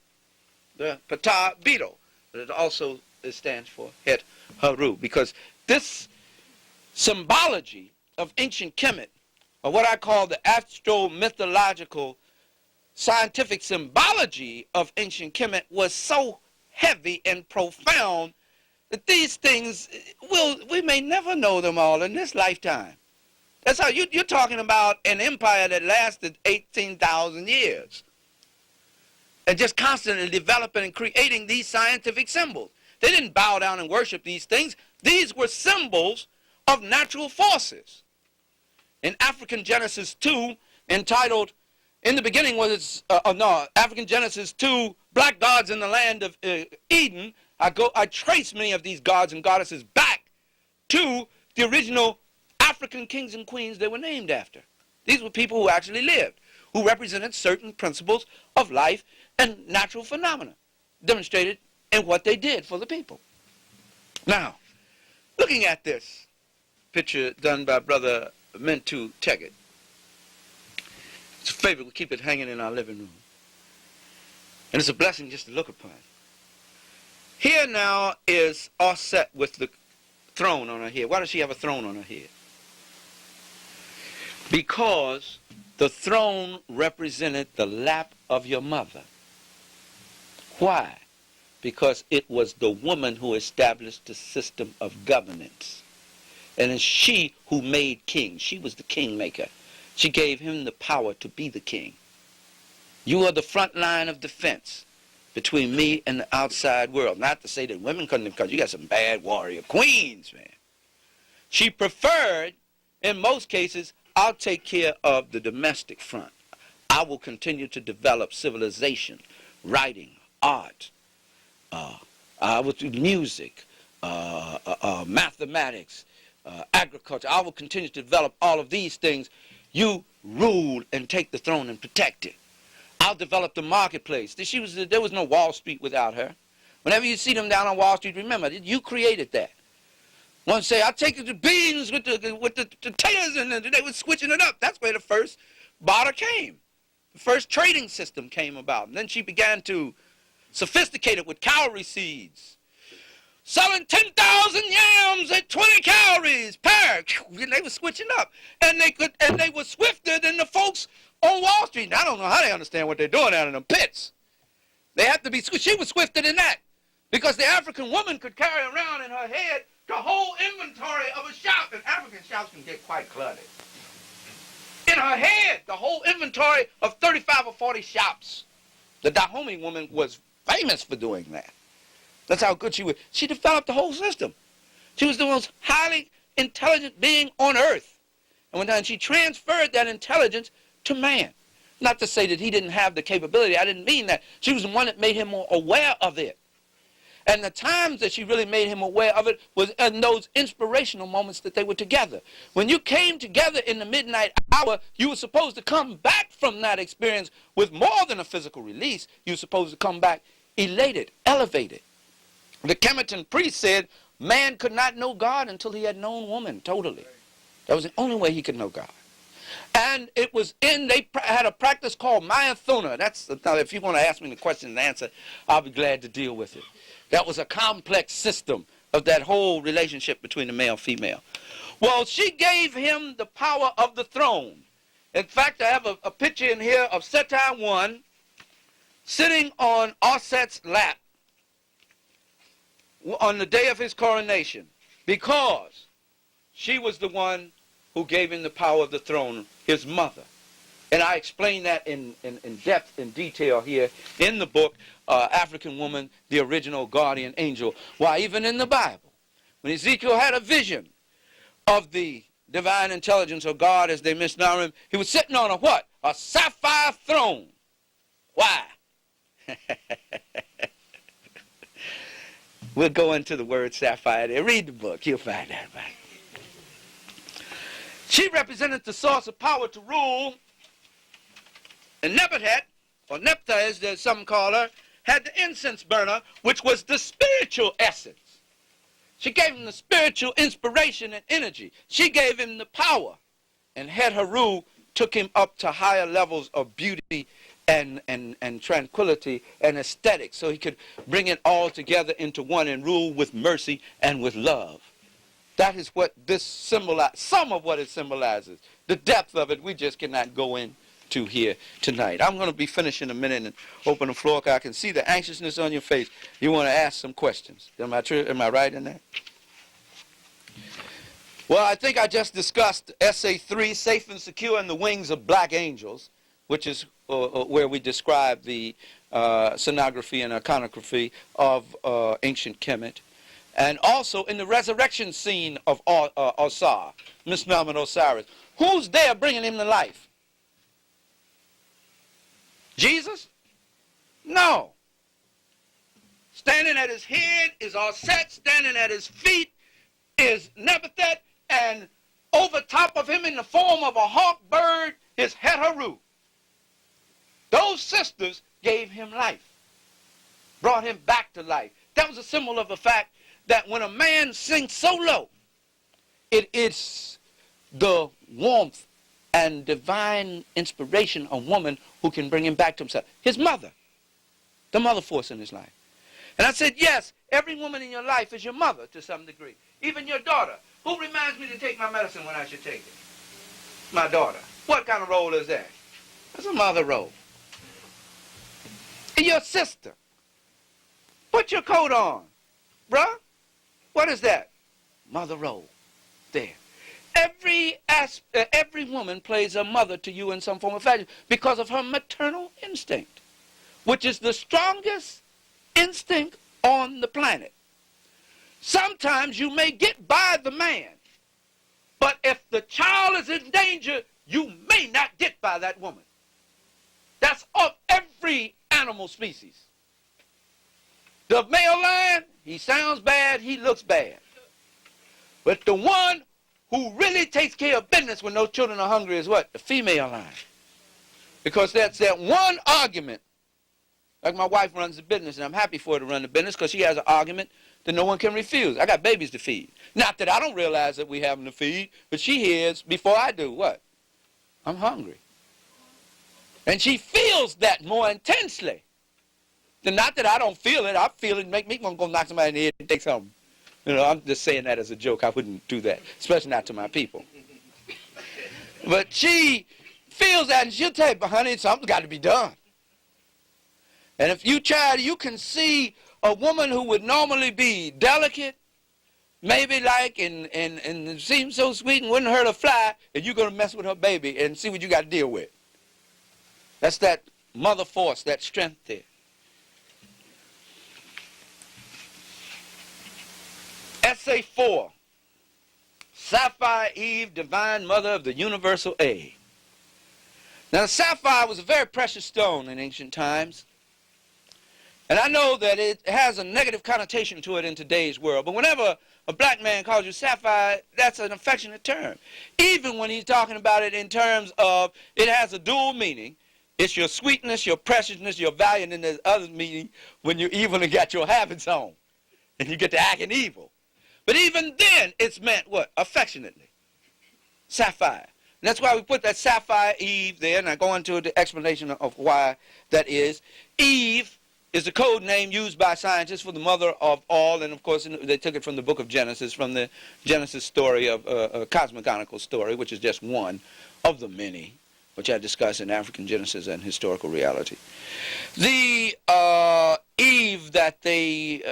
the Ptah beetle. But it also stands for Het Heru, because this symbology of ancient Kemet, or what I call the astro-mythological scientific symbology of ancient Kemet, was so heavy and profound that these things, we may never know them all in this lifetime. That's how you're talking about an empire that lasted 18,000 years. And just constantly developing and creating these scientific symbols. They didn't bow down and worship these things. These were symbols of natural forces. In African Genesis 2, entitled, in the beginning was African Genesis 2, Black Gods in the Land of Eden, I trace many of these gods and goddesses back to the original African kings and queens they were named after. These were people who actually lived, who represented certain principles of life and natural phenomena, demonstrated in what they did for the people. Now, looking at this picture done by Brother Mentu Teggett, it's a favorite. We keep it hanging in our living room. And it's a blessing just to look upon. Here now is Osset with the throne on her head. Why does she have a throne on her head? Because the throne represented the lap of your mother. Why? Because it was the woman who established the system of governance. And it's she who made kings. She was the kingmaker. She gave him the power to be the king. You are the front line of defense between me and the outside world. Not to say that women couldn't have, because you got some bad warrior queens, man. She preferred, in most cases, I'll take care of the domestic front. I will continue to develop civilization, writing, art, I will do music, mathematics, agriculture. I will continue to develop all of these things. You rule and take the throne and protect it. I'll develop the marketplace. There was no Wall Street without her. Whenever you see them down on Wall Street, remember, you created that. One say, I'll take the beans with the potatoes, and they were switching it up. That's where the first barter came. The first trading system came about. And then she began to sophisticate it with calorie seeds. Selling 10,000 yams at 20 calories per. And they were switching up. And they were swifter than the folks on Wall Street. And I don't know how they understand what they're doing out in them pits. They have to be, she was swifter than that. Because the African woman could carry around in her head the whole inventory of a shop. And African shops can get quite cluttered. In her head, the whole inventory of 35 or 40 shops. The Dahomey woman was famous for doing that. That's how good she was. She developed the whole system. She was the most highly intelligent being on earth. And she transferred that intelligence to man. Not to say that he didn't have the capability. I didn't mean that. She was the one that made him more aware of it. And the times that she really made him aware of it was in those inspirational moments that they were together. When you came together in the midnight hour, you were supposed to come back from that experience with more than a physical release. You were supposed to come back elated, elevated. The Kemeton priest said man could not know God until he had known woman totally. That was the only way he could know God. And it was they had a practice called Mayathuna. Now, if you want to ask me the question and answer, I'll be glad to deal with it. That was a complex system of that whole relationship between the male and female. Well, she gave him the power of the throne. In fact, I have a picture in here of Seti I sitting on Osset's lap on the day of his coronation, because she was the one who gave him the power of the throne, his mother. And I explain that in depth, in detail here in the book, African Woman, the Original Guardian Angel. Why, even in the Bible, when Ezekiel had a vision of the divine intelligence of God, as they misnomer him, he was sitting on a what? A sapphire throne. Why? We'll go into the word sapphire there. Read the book. You'll find that right. She represented the source of power to rule. And Nebuchadnezzar, or Nepta as some call her, had the incense burner, which was the spiritual essence. She gave him the spiritual inspiration and energy. She gave him the power. And had her rule, took him up to higher levels of beauty and tranquility and aesthetics, so he could bring it all together into one and rule with mercy and with love. That is what this symbolizes, some of what it symbolizes. The depth of it, we just cannot go into here tonight. I'm going to be finished in a minute and open the floor, because I can see the anxiousness on your face. You want to ask some questions. Am I right in that? Well, I think I just discussed Essay 3, Safe and Secure in the Wings of Black Angels, which is where we describe the sonography and iconography of ancient Kemet. And also in the resurrection scene of Osar, misnomer Osiris. Who's there bringing him to life? Jesus? No. Standing at his head is Osset, standing at his feet is Nebuchadnezzar, and over top of him in the form of a hawk bird is Heteru. Those sisters gave him life, brought him back to life. That was a symbol of the fact that when a man sinks so low, it is the warmth and divine inspiration of woman who can bring him back to himself. His mother, the mother force in his life. And I said, yes, every woman in your life is your mother to some degree. Even your daughter. Who reminds me to take my medicine when I should take it? My daughter. What kind of role is that? That's a mother role. And your sister. Put your coat on. Bruh, what is that? Mother role. There. Every woman plays a mother to you in some form or fashion because of her maternal instinct, which is the strongest instinct on the planet. Sometimes you may get by the man, but if the child is in danger, you may not get by that woman. That's of every animal species. The male lion, he sounds bad, he looks bad. But the one who really takes care of business when those children are hungry is what? The female lion. Because that's that one argument. Like my wife runs the business, and I'm happy for her to run the business because she has an argument that no one can refuse. I got babies to feed. Not that I don't realize that we have them to feed, but she hears before I do what? I'm hungry. And she feels that more intensely. Not that I don't feel it. I feel it make me want to go knock somebody in the head and take something. You know, I'm just saying that as a joke. I wouldn't do that, especially not to my people. But she feels that, and she'll tell you, but honey, something's got to be done. And if you try, you can see a woman who would normally be delicate, maybe like, and seem so sweet and wouldn't hurt a fly, and you're going to mess with her baby and see what you got to deal with. That's that mother force, that strength there. Essay 4, Sapphire Eve, divine mother of the universal egg. Now, the sapphire was a very precious stone in ancient times. And I know that it has a negative connotation to it in today's world. But whenever a black man calls you sapphire, that's an affectionate term. Even when he's talking about it in terms of it has a dual meaning. It's your sweetness, your preciousness, your value, and then there's other meaning when you're evil and got your habits on. And you get to acting evil. But even then, it's meant what? Affectionately. Sapphire. And that's why we put that Sapphire Eve there, and I go into the explanation of why that is. Eve is the code name used by scientists for the mother of all, and of course they took it from the book of Genesis, from the Genesis story of a cosmogonical story, which is just one of the many, which I discuss in African Genesis and Historical Reality. The Eve that they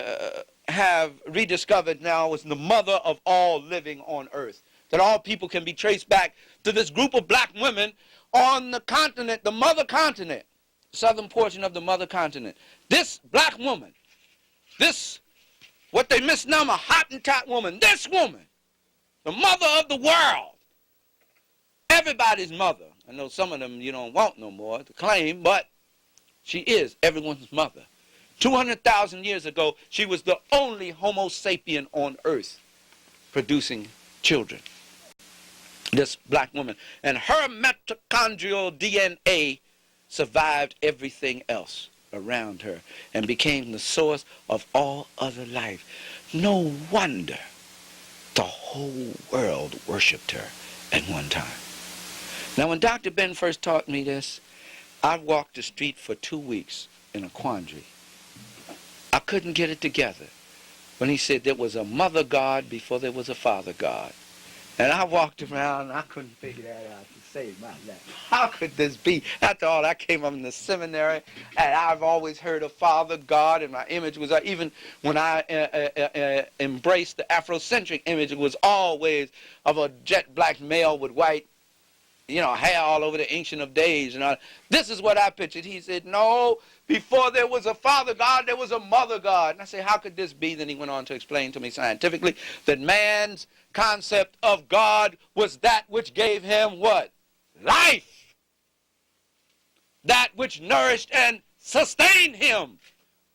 have rediscovered now is the mother of all living on earth, that all people can be traced back to this group of black women on the continent, the mother continent, southern portion of the mother continent. This black woman, this, what they misnomer Hottentot woman, this woman, the mother of the world, everybody's mother. I know some of them you don't want no more to claim, but she is everyone's mother. 200,000 years ago, she was the only Homo sapien on earth producing children. This black woman. And her mitochondrial DNA survived everything else around her and became the source of all other life. No wonder the whole world worshipped her at one time. Now, when Dr. Ben first taught me this, I walked the street for 2 weeks in a quandary. I couldn't get it together when he said there was a mother God before there was a father God. And I walked around and I couldn't figure that out to save my life. How could this be? After all, I came up in the seminary and I've always heard of Father, God, and my image was, even when I embraced the Afrocentric image, it was always of a jet black male with white, hair all over the Ancient of Days. And all. This is what I pictured. He said, no, before there was a Father God, there was a Mother God. And I said, how could this be? Then he went on to explain to me scientifically that man's concept of God was that which gave him what? Life. That which nourished and sustained him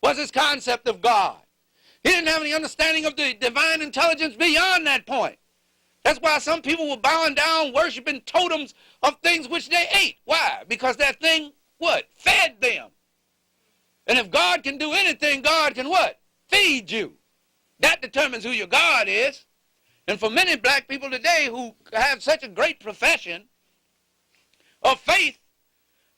was his concept of God. He didn't have any understanding of the divine intelligence beyond that point. That's why some people were bowing down, worshiping totems of things which they ate. Why? Because that thing, what? Fed them. And if God can do anything, God can what? Feed you. That determines who your God is. And for many black people today who have such a great profession of faith,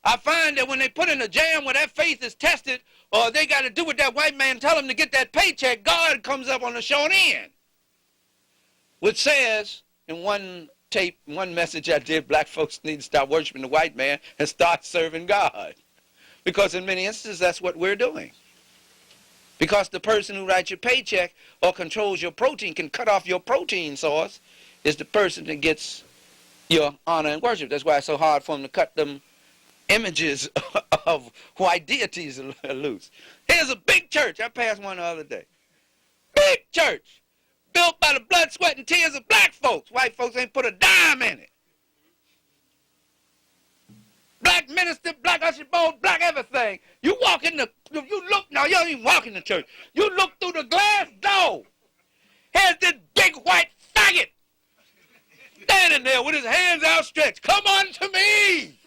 I find that when they put in a jam where that faith is tested, or they got to do what that white man tell them to get that paycheck, God comes up on the short end, which says, in one tape, one message I did, black folks need to stop worshiping the white man and start serving God. Because in many instances, that's what we're doing. Because the person who writes your paycheck or controls your protein, can cut off your protein source, is the person that gets your honor and worship. That's why it's so hard for them to cut them images of white deities loose. Here's a big church. I passed one the other day. Big church. Built by the blood, sweat, and tears of black folks. White folks ain't put a dime in it. Black minister, black usher bowl, black everything. You walk in the, you look, now you don't even walk in the church. You look through the glass door. Here's this big white faggot standing there with his hands outstretched. Come unto me.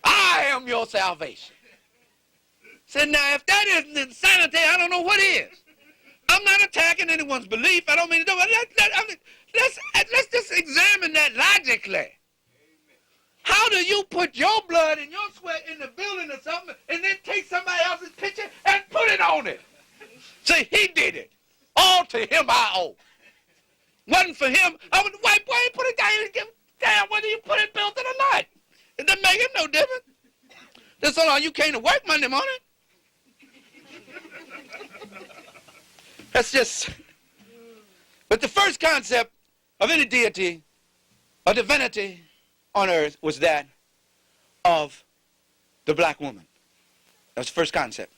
I am your salvation. Said, now if that isn't insanity, I don't know what is. I'm not attacking anyone's belief. I don't mean to do it. Let's just examine that logically. How do you put your blood and your sweat in the building or something and then take somebody else's picture and put it on it? Say, he did it. All to him I owe. Wasn't for him. I was the white boy. He put it down and give damn whether you put it built it or not. It doesn't make it no difference. That's so long you came to work Monday morning. That's just. But the first concept of any deity or divinity on earth was that of the black woman. That was the first concept.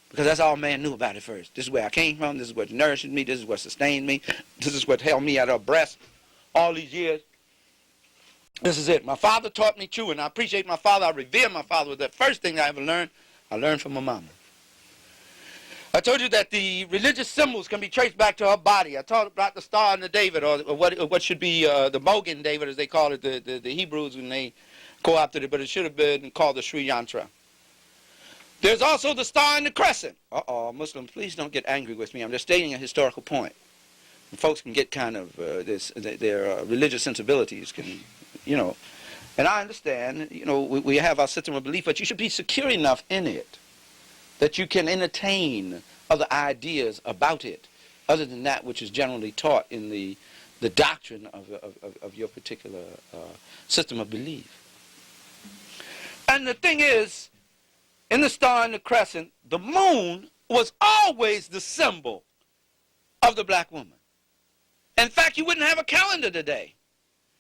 Because that's all man knew about it first. This is where I came from. This is what nourished me. This is what sustained me. This is what held me at her breast all these years. This is it. My father taught me true, and I appreciate my father. I revere my father. It was the first thing I ever learned. I learned from my mama. I told you that the religious symbols can be traced back to her body. I talked about the Star and the David, or what should be the Mogan David, as they call it, the Hebrews when they co-opted it, but it should have been called the Sri Yantra. There's also the Star and the Crescent. Muslims, please don't get angry with me. I'm just stating a historical point. And folks can get kind of their religious sensibilities can, and I understand, we have our system of belief, but you should be secure enough in it that you can entertain other ideas about it, other than that which is generally taught in the doctrine of your particular system of belief. And the thing is, in the Star and the Crescent, the moon was always the symbol of the black woman. In fact, you wouldn't have a calendar today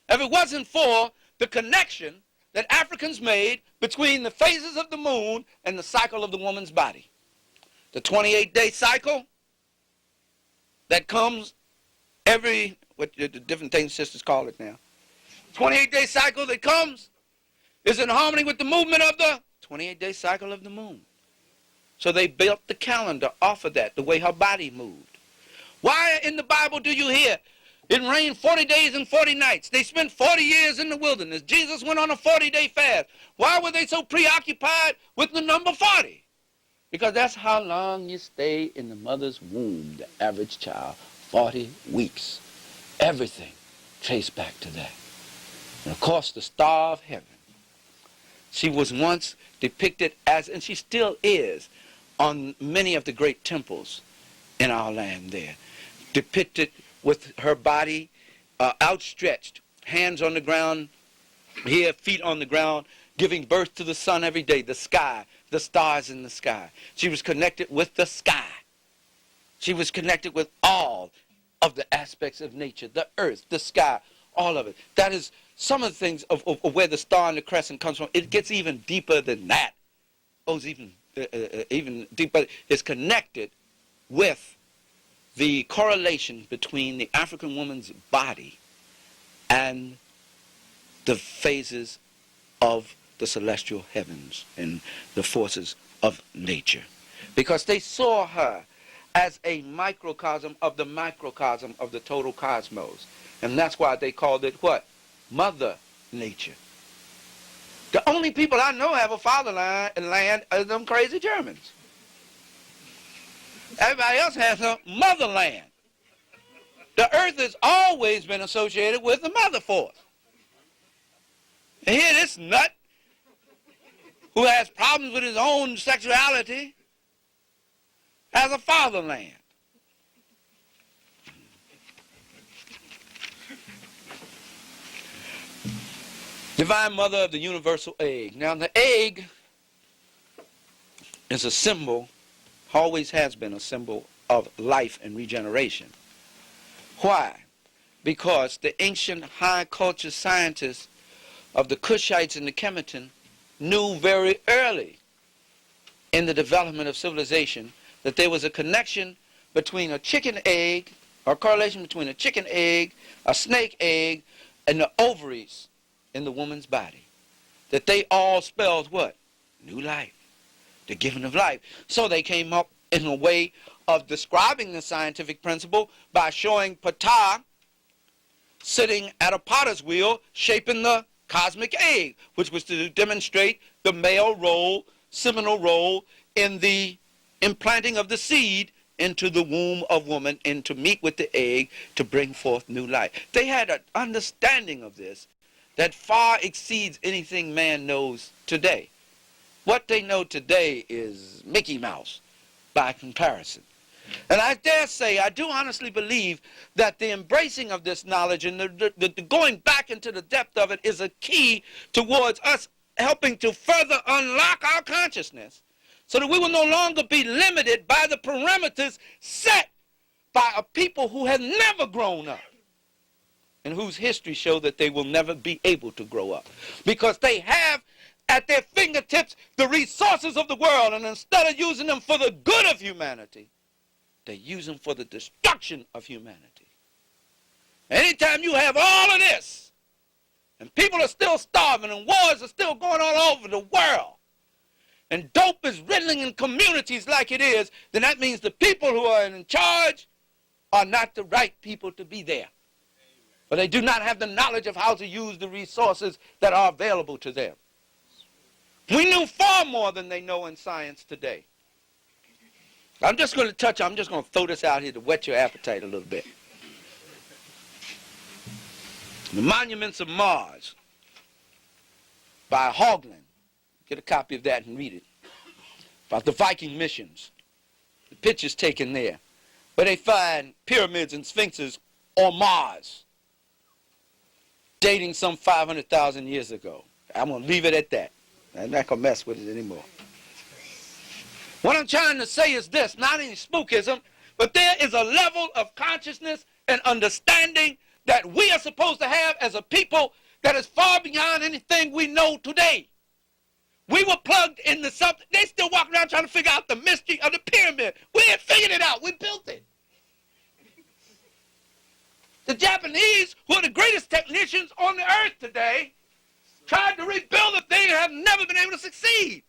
if it wasn't for the connection that Africans made between the phases of the moon and the cycle of the woman's body. The 28-day cycle that comes every, what the different things sisters call it now. 28-day cycle that comes is in harmony with the movement of the 28-day cycle of the moon. So they built the calendar off of that, the way her body moved. Why in the Bible do you hear it rained 40 days and 40 nights? They spent 40 years in the wilderness. Jesus went on a 40-day fast. Why were they so preoccupied with the number 40? Because that's how long you stay in the mother's womb, the average child, 40 weeks. Everything traced back to that. And of course, the Star of Heaven. She was once depicted as, and she still is, on many of the great temples in our land there, depicted with her body outstretched, hands on the ground, here, feet on the ground, giving birth to the sun every day, the sky, the stars in the sky. She was connected with the sky. She was connected with all of the aspects of nature, the earth, the sky, all of it. That is some of the things of where the star and the crescent comes from. It gets even deeper than that. Goes even deeper. It's connected with the correlation between the African woman's body and the phases of the celestial heavens and the forces of nature. Because they saw her as a microcosm of the microcosm of the total cosmos. And that's why they called it what? Mother Nature. The only people I know have a fatherland are them crazy Germans. Everybody else has a motherland. The earth has always been associated with the mother force. And here this nut who has problems with his own sexuality has a fatherland. Divine Mother of the Universal Egg. Now the egg is a symbol, always has been a symbol of life and regeneration. Why? Because the ancient high culture scientists of the Kushites and the Kemeton knew very early in the development of civilization that there was a connection between a chicken egg, or correlation between a chicken egg, a snake egg, and the ovaries in the woman's body. That they all spelled what? New life. The giving of life. So they came up in a way of describing the scientific principle by showing Ptah sitting at a potter's wheel shaping the cosmic egg, which was to demonstrate the male role, seminal role in the implanting of the seed into the womb of woman and to meet with the egg to bring forth new life. They had an understanding of this that far exceeds anything man knows today. What they know today is Mickey Mouse by comparison. And I dare say, I do honestly believe that the embracing of this knowledge and the going back into the depth of it is a key towards us helping to further unlock our consciousness so that we will no longer be limited by the parameters set by a people who have never grown up and whose history show that they will never be able to grow up because they have at their fingertips the resources of the world, and instead of using them for the good of humanity, they use them for the destruction of humanity. Anytime you have all of this, and people are still starving, and wars are still going all over the world, and dope is riddling in communities like it is, then that means the people who are in charge are not the right people to be there. But they do not have the knowledge of how to use the resources that are available to them. We knew far more than they know in science today. I'm just going to throw this out here to whet your appetite a little bit. The Monuments of Mars by Haugland. Get a copy of that and read it. About the Viking missions. The pictures taken there. Where they find pyramids and sphinxes on Mars. Dating some 500,000 years ago. I'm going to leave it at that. I'm not going to mess with it anymore. What I'm trying to say is this, not any spookism, but there is a level of consciousness and understanding that we are supposed to have as a people that is far beyond anything we know today. We were plugged into something. They still walk around trying to figure out the mystery of the pyramid. We had figured it out. We built it. The Japanese, who are the greatest technicians on the earth today, tried to rebuild a thing and have never been able to succeed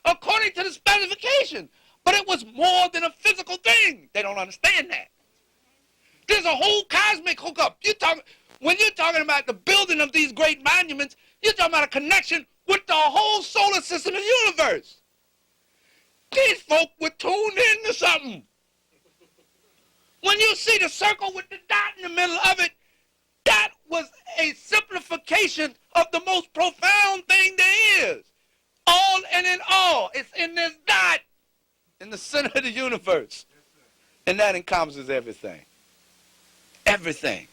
according to the specification. But it was more than a physical thing. They don't understand that. There's a whole cosmic hookup. When you're talking about the building of these great monuments, you're talking about a connection with the whole solar system and universe. These folk were tuned into something. When you see the circle with the dot in the middle of it, that was a simplification of the most profound thing there is. All and in all. It's in this dot in the center of the universe. And that encompasses everything. Everything.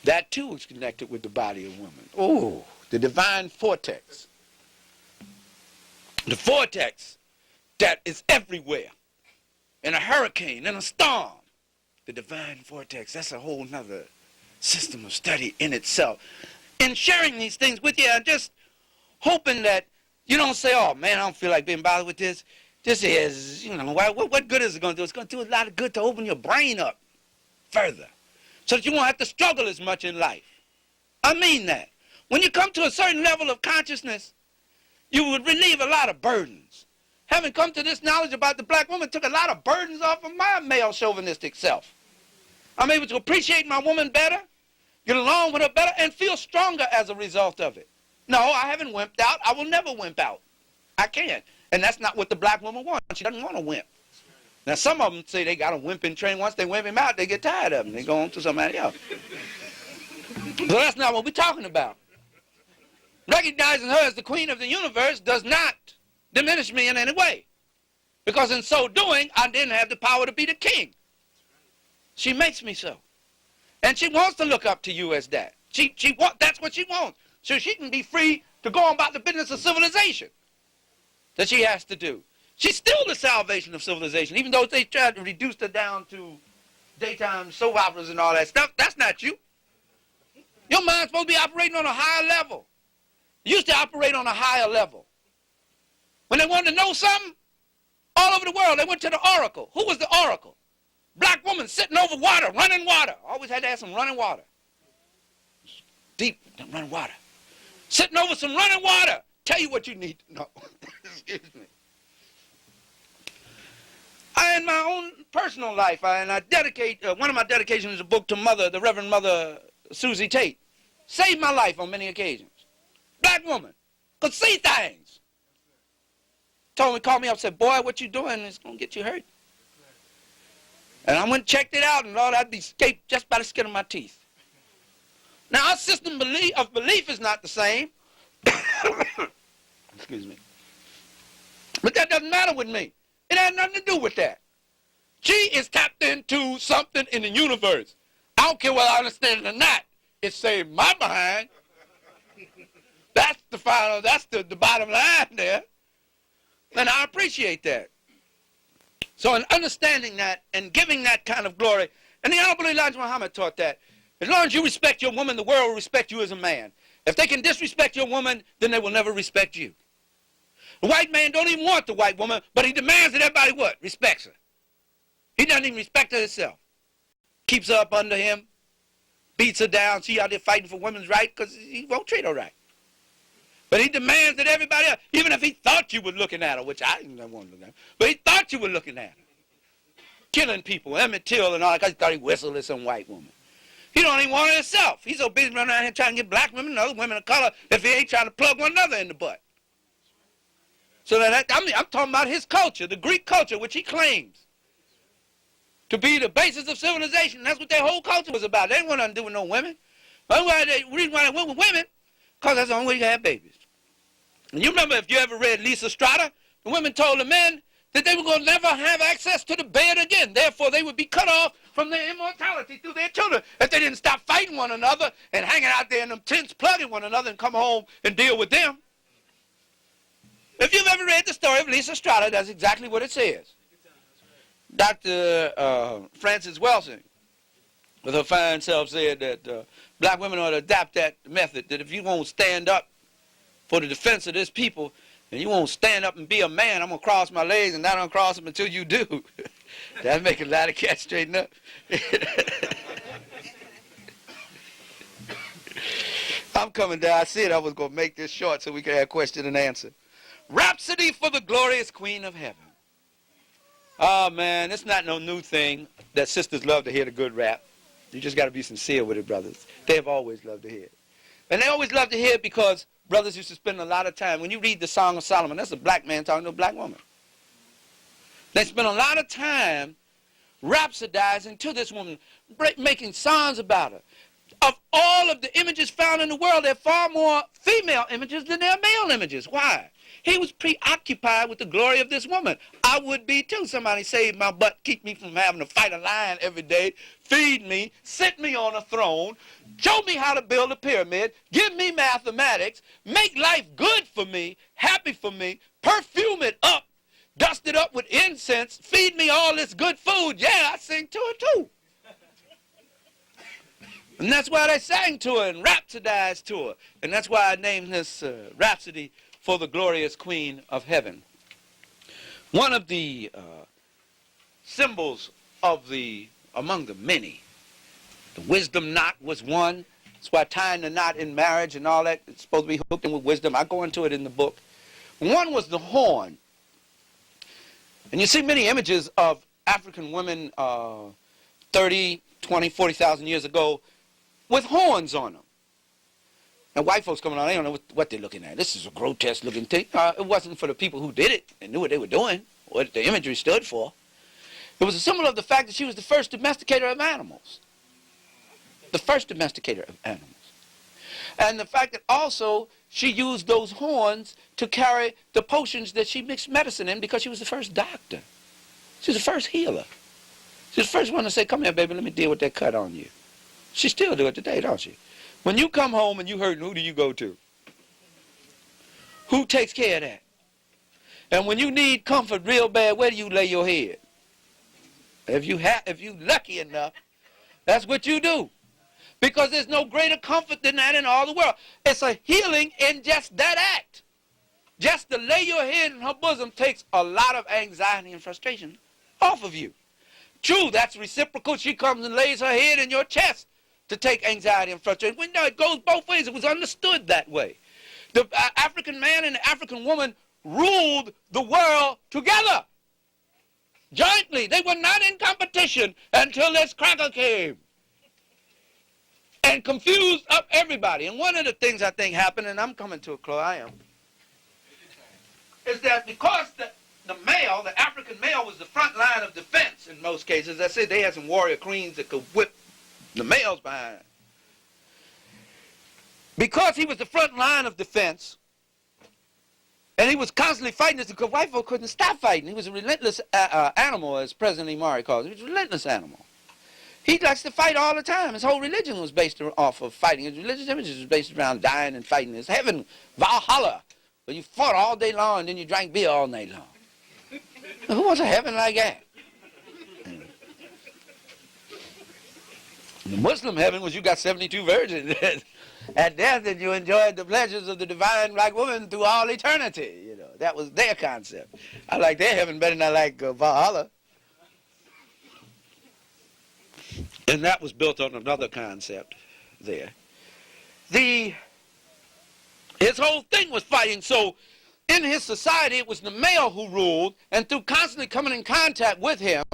That too is connected with the body of woman. Oh, the divine vortex. The vortex that is everywhere. In a hurricane, in a storm. The divine vortex, that's a whole nother system of study in itself. In sharing these things with you, I'm just hoping that you don't say, oh man, I don't feel like being bothered with this. This is, what good is it going to do? It's going to do a lot of good to open your brain up further so that you won't have to struggle as much in life. I mean that. When you come to a certain level of consciousness, you would relieve a lot of burdens. Having come to this knowledge about the black woman took a lot of burdens off of my male chauvinistic self. I'm able to appreciate my woman better, get along with her better, and feel stronger as a result of it. No, I haven't wimped out. I will never wimp out. I can't. And that's not what the black woman wants. She doesn't want to wimp. Now, some of them say they got a wimp in train. Once they wimp him out, they get tired of him. They go on to somebody else. But that's not what we're talking about. Recognizing her as the queen of the universe does not diminish me in any way. Because in so doing, I didn't have the power to be the king. She makes me so. And she wants to look up to you as that. That's what she wants. So she can be free to go on about the business of civilization that she has to do. She's still the salvation of civilization, even though they tried to reduce her down to daytime soap operas and all that stuff. That's not you. Your mind's supposed to be operating on a higher level. It used to operate on a higher level. When they wanted to know something, all over the world, they went to the oracle. Who was the oracle? Black woman sitting over water, running water. Always had to have some running water. Deep running water. Sitting over some running water. Tell you what you need to know. Excuse me. In my own personal life, I dedicate, one of my dedications is a book to Mother, the Reverend Mother Susie Tate. Saved my life on many occasions. Black woman. Could see things. Called me up and said, boy, what you doing is going to get you hurt. And I went and checked it out, and Lord, I'd be escaped just by the skin of my teeth. Now, our system of belief is not the same. Excuse me. But that doesn't matter with me. It has nothing to do with that. She is tapped into something in the universe. I don't care whether I understand it or not. It saved my behind. That's the final, that's the bottom line there. And I appreciate that. So in understanding that and giving that kind of glory, and the Honorable Elijah Muhammad taught that, as long as you respect your woman, the world will respect you as a man. If they can disrespect your woman, then they will never respect you. The white man don't even want the white woman, but he demands that everybody what? Respects her. He doesn't even respect her himself. Keeps her up under him, beats her down, she out there fighting for women's rights because he won't treat her right. But he demands that everybody else, even if he thought you were looking at her, which I didn't want to look at her, but he thought you were looking at her. Killing people, Emmett Till and all that, because he thought he whistled at some white woman. He don't even want it himself. He's so busy running around here trying to get black women and other women of color if he ain't trying to plug one another in the butt. So I'm talking about his culture, the Greek culture, which he claims to be the basis of civilization. That's what their whole culture was about. They didn't want nothing to do with no women. The reason why they went with women, because that's the only way you can have babies. And you remember, if you ever read Lisa Strata, the women told the men that they were going to never have access to the bed again. Therefore, they would be cut off from their immortality through their children if they didn't stop fighting one another and hanging out there in them tents, plugging one another and come home and deal with them. If you've ever read the story of Lisa Strata, that's exactly what it says. Dr. Frances Welsing, with her fine self, said that black women ought to adopt that method, that if you won't stand up for the defense of this people, and you won't stand up and be a man, I'm going to cross my legs and not uncross them until you do. That'll make a lot of cats straighten up. I'm coming down. I said I was going to make this short so we could have question and answer. Rhapsody for the glorious Queen of Heaven. Oh, man, it's not no new thing that sisters love to hear the good rap. You just got to be sincere with it, brothers. They have always loved to hear it. And they always love to hear it because brothers used to spend a lot of time. When you read the Song of Solomon, that's a black man talking to a black woman. They spend a lot of time rhapsodizing to this woman, making songs about her. Of all of the images found in the world, there are far more female images than there are male images. Why? He was preoccupied with the glory of this woman. I would be too. Somebody saved my butt, keep me from having to fight a lion every day, feed me, sit me on a throne, show me how to build a pyramid, give me mathematics, make life good for me, happy for me, perfume it up, dust it up with incense, feed me all this good food. Yeah, I sing to her too. And that's why they sang to her and rhapsodized to her. And that's why I named this Rhapsody for the Glorious Queen of Heaven. One of the symbols of among the many, the wisdom knot was one. That's why tying the knot in marriage and all that, it's supposed to be hooked in with wisdom. I go into it in the book. One was the horn. And you see many images of African women 30, 20, 40,000 years ago with horns on them. Now, white folks coming on, they don't know what they're looking at. This is a grotesque looking thing. It wasn't for the people who did it and knew what they were doing, what the imagery stood for. It was a symbol of the fact that she was the first domesticator of animals. The first domesticator of animals. And the fact that also she used those horns to carry the potions that she mixed medicine in because she was the first doctor. She was the first healer. She was the first one to say, come here, baby, let me deal with that cut on you. She still do it today, don't she? When you come home and you hurt, who do you go to? Who takes care of that? And when you need comfort real bad, where do you lay your head? If you lucky enough, that's what you do. Because there's no greater comfort than that in all the world. It's a healing in just that act. Just to lay your head in her bosom takes a lot of anxiety and frustration off of you. True, that's reciprocal. She comes and lays her head in your chest to take anxiety and frustration. We know it goes both ways. It was understood that way. The African man and the African woman ruled the world together. Jointly. They were not in competition until this cracker came and confused up everybody. And one of the things I think happened, and I'm coming to a close, I am, is that because the male, the African male, was the front line of defense in most cases. I said they had some warrior queens that could whip the males behind. Because he was the front line of defense, and he was constantly fighting this because white folk couldn't stop fighting. He was a relentless animal, as President Imari calls it. He was a relentless animal. He likes to fight all the time. His whole religion was based off of fighting. His religious images was based around dying and fighting. His heaven, Valhalla, where you fought all day long and then you drank beer all night long. Who wants a heaven like that? The Muslim heaven was you got 72 virgins at death and you enjoyed the pleasures of the divine black woman through all eternity. You know, that was their concept. I like their heaven better than I like Valhalla. And that was built on another concept there. His whole thing was fighting. So in his society, it was the male who ruled, and through constantly coming in contact with him,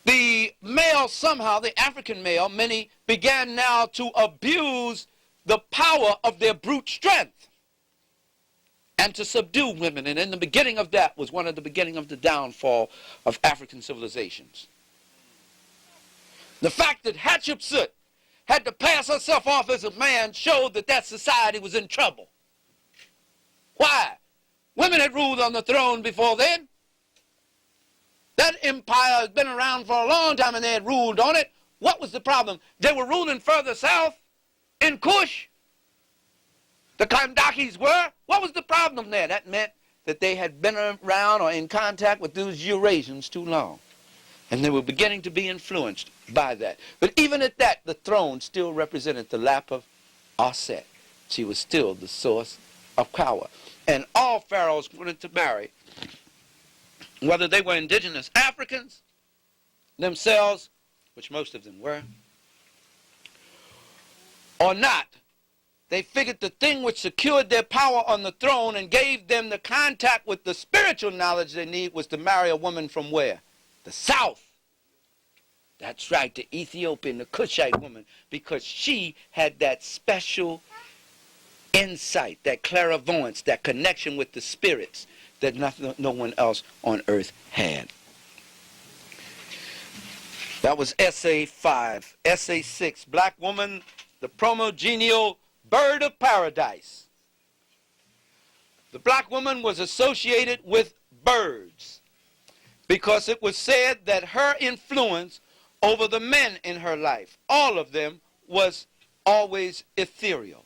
the male somehow, the African male, many began now to abuse the power of their brute strength and to subdue women. And in the beginning of that was one of the beginning of the downfall of African civilizations. The fact that Hatshepsut had to pass herself off as a man showed that that society was in trouble. Why? Women had ruled on the throne before then. That empire has been around for a long time and they had ruled on it. What was the problem? They were ruling further south in Kush. The Kandakis were. What was the problem there? That meant that they had been around or in contact with those Eurasians too long. And they were beginning to be influenced by that. But even at that, the throne still represented the lap of Aset. She was still the source of power. And all pharaohs wanted to marry, whether they were indigenous Africans themselves, which most of them were, or not. They figured the thing which secured their power on the throne and gave them the contact with the spiritual knowledge they need was to marry a woman from where? The south. That's right, the Ethiopian, the Cushite woman, because she had that special insight, that clairvoyance, that connection with the spirits that no one else on earth had. That was Essay 5. Essay 6, Black Woman, the Promogenial Bird of Paradise. The black woman was associated with birds because it was said that her influence over the men in her life, all of them, was always ethereal.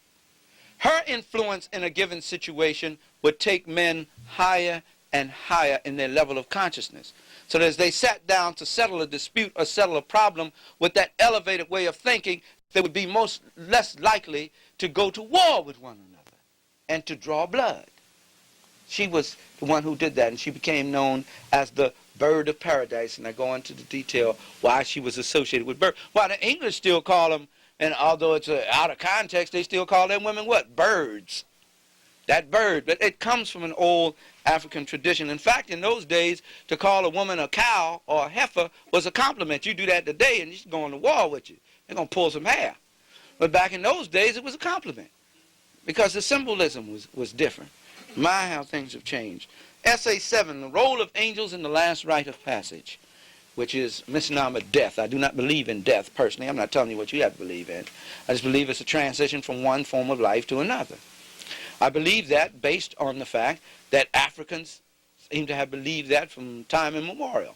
Her influence in a given situation would take men higher and higher in their level of consciousness. So that as they sat down to settle a dispute or settle a problem with that elevated way of thinking, they would be less likely to go to war with one another and to draw blood. She was the one who did that, and she became known as the bird of paradise. And I go into the detail why she was associated with birds. Why the English still call them, and although it's out of context, they still call them women what? Birds. That bird. But it comes from an old African tradition. In fact, in those days, to call a woman a cow or a heifer was a compliment. You do that today, and she's going to war with you. They're going to pull some hair. But back in those days, it was a compliment because the symbolism was different. My, how things have changed. Essay 7, the role of angels in the last rite of passage, which is misnomer death. I do not believe in death personally. I'm not telling you what you have to believe in. I just believe it's a transition from one form of life to another. I believe that based on the fact that Africans seem to have believed that from time immemorial.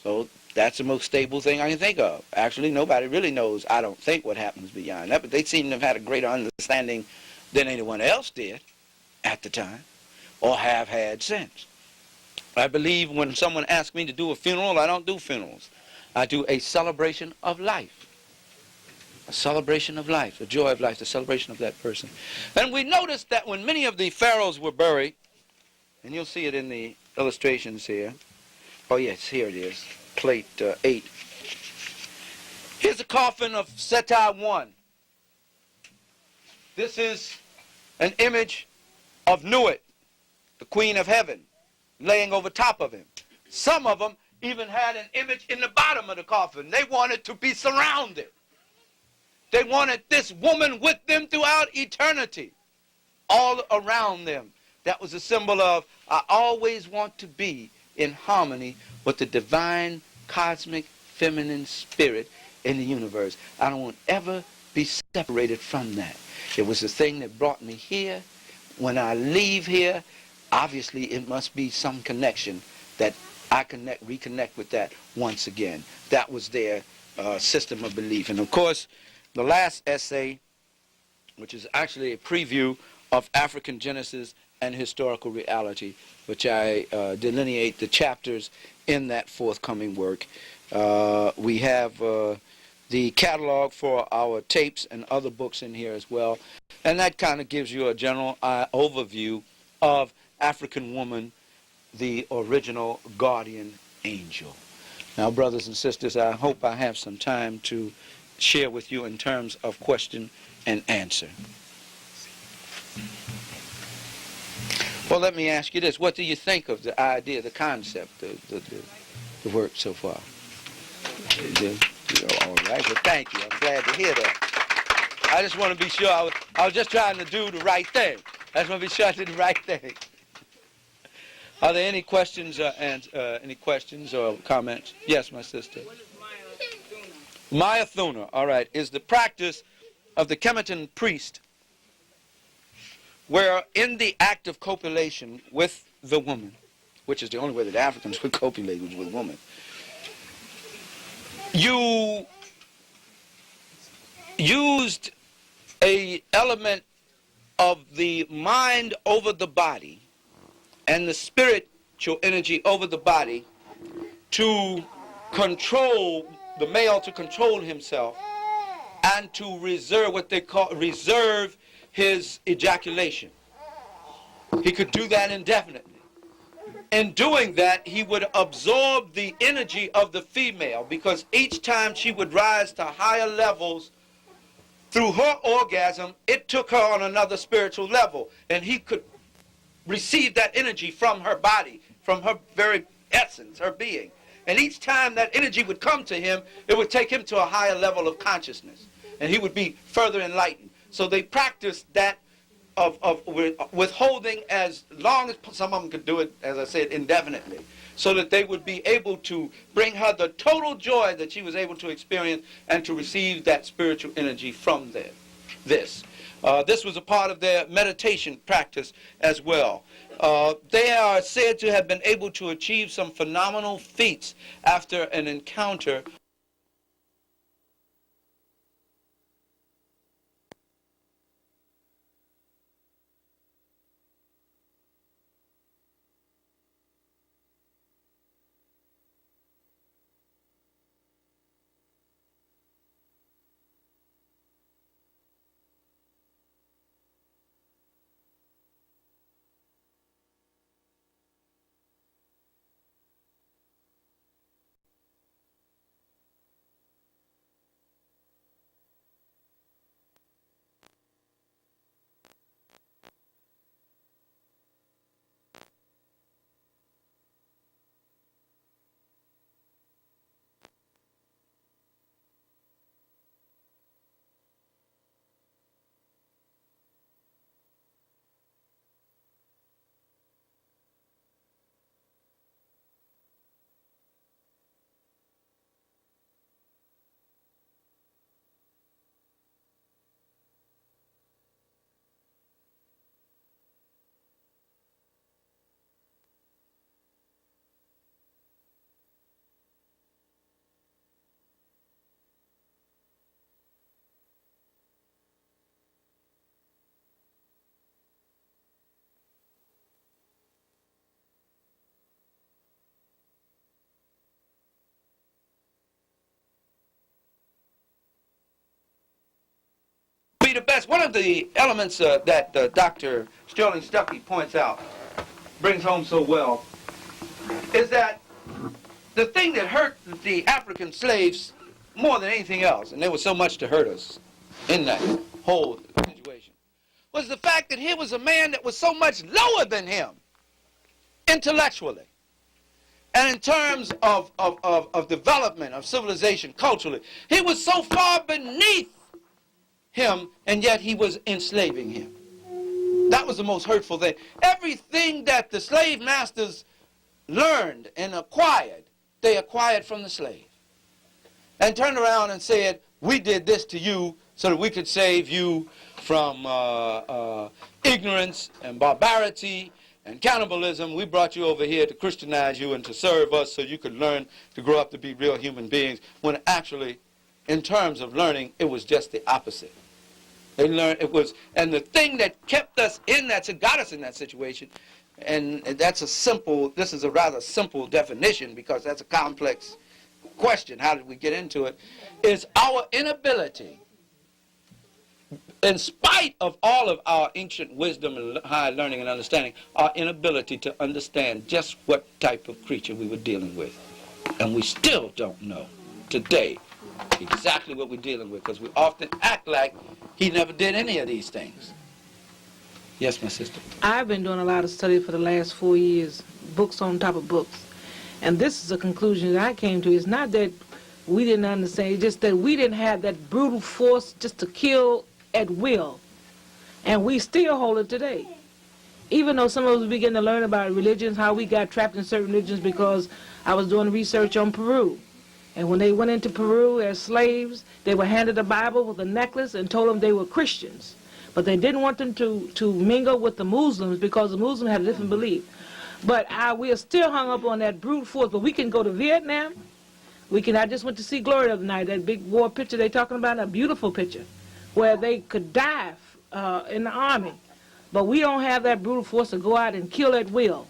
So that's the most stable thing I can think of. Actually, nobody really knows, I don't think, what happens beyond that, but they seem to have had a greater understanding than anyone else did at the time, or have had since. I believe when someone asks me to do a funeral, I don't do funerals. I do a celebration of life. A celebration of life, the joy of life, the celebration of that person. And we noticed that when many of the pharaohs were buried, and you'll see it in the illustrations here. Oh yes, here it is, plate 8. Here's the coffin of Seti I. This is an image of Nuit, the queen of heaven, laying over top of him. Some of them even had an image in the bottom of the coffin. They wanted to be surrounded. They wanted this woman with them throughout eternity, all around them. That was a symbol of, I always want to be in harmony with the divine, cosmic, feminine spirit in the universe. I don't want to ever be separated from that. It was the thing that brought me here. When I leave here, obviously it must be some connection that I reconnect with that once again. That was their system of belief. And of course, the last essay, which is actually a preview of African Genesis and historical reality, which I delineate the chapters in that forthcoming work. We have the catalog for our tapes and other books in here as well. And that kind of gives you a general overview of African woman, the original guardian angel. Now, brothers and sisters, I hope I have some time to share with you in terms of question and answer. Well, let me ask you this. What do you think of the idea, the concept, the work so far? All right. Well, thank you. I'm glad to hear that. I just want to be sure. I was just trying to do the right thing. I just want to be sure I did the right thing. Are there any questions or comments? Yes, my sister. What is Maya Thuna? Maya Thuna, all right, is the practice of the Kemetan priest where in the act of copulation with the woman, which is the only way that Africans would copulate was with women, you used a element of the mind over the body and the spiritual energy over the body to control the male, to control himself, and to reserve what they call reserve his ejaculation. He could do that indefinitely. In doing that, he would absorb the energy of the female, because each time she would rise to higher levels through her orgasm, it took her on another spiritual level, and he could receive that energy from her body, from her very essence, her being. And each time that energy would come to him, it would take him to a higher level of consciousness, and he would be further enlightened. So they practiced that of withholding as long as some of them could do it, as I said, indefinitely, so that they would be able to bring her the total joy that she was able to experience and to receive that spiritual energy from this. This was a part of their meditation practice as well. They are said to have been able to achieve some phenomenal feats after an encounter. Be the best. One of the elements that Dr. Sterling Stuckey points out, brings home so well, is that the thing that hurt the African slaves more than anything else, and there was so much to hurt us in that whole situation, was the fact that here was a man that was so much lower than him intellectually and in terms of development, of civilization, culturally. He was so far beneath him, and yet he was enslaving him. That was the most hurtful thing. Everything that the slave masters learned and acquired, they acquired from the slave. And turned around and said, we did this to you so that we could save you from ignorance and barbarity and cannibalism. We brought you over here to Christianize you and to serve us so you could learn to grow up to be real human beings, when actually, in terms of learning, it was just the opposite. They learned it was, and the thing that kept us in that, got us in that situation, and that's a simple, this is a rather simple definition because that's a complex question, how did we get into it, is our inability, in spite of all of our ancient wisdom and high learning and understanding, our inability to understand just what type of creature we were dealing with. And we still don't know today exactly what we're dealing with, because we often act like he never did any of these things. Yes, my sister. I've been doing a lot of study for the last 4 years, books on top of books. And this is a conclusion that I came to. It's not that we didn't understand, it's just that we didn't have that brutal force just to kill at will. And we still hold it today. Even though some of us begin to learn about religions, how we got trapped in certain religions, because I was doing research on Peru. And when they went into Peru as slaves, they were handed a Bible with a necklace and told them they were Christians. But they didn't want them to mingle with the Muslims because the Muslims had a different belief. But we are still hung up on that brute force. But we can go to Vietnam. I just went to see Glory the other night, that big war picture they're talking about, a beautiful picture, where they could die in the army. But we don't have that brutal force to go out and kill at will.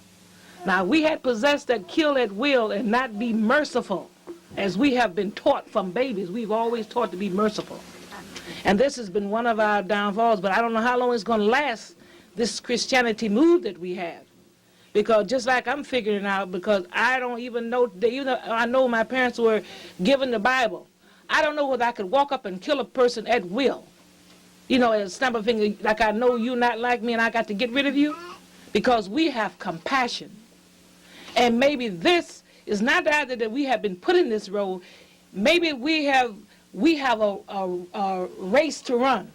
Now, we had possessed that kill at will and not be merciful, as we have been taught from babies. We've always taught to be merciful. And this has been one of our downfalls, but I don't know how long it's going to last, this Christianity mood that we have. Because just like I'm figuring out, because I don't even know, I know my parents were given the Bible. I don't know whether I could walk up and kill a person at will. You know, at a snap of a finger, like I know you not like me and I got to get rid of you. Because we have compassion. And maybe this is not either that we have been put in this role. Maybe we have a race to run.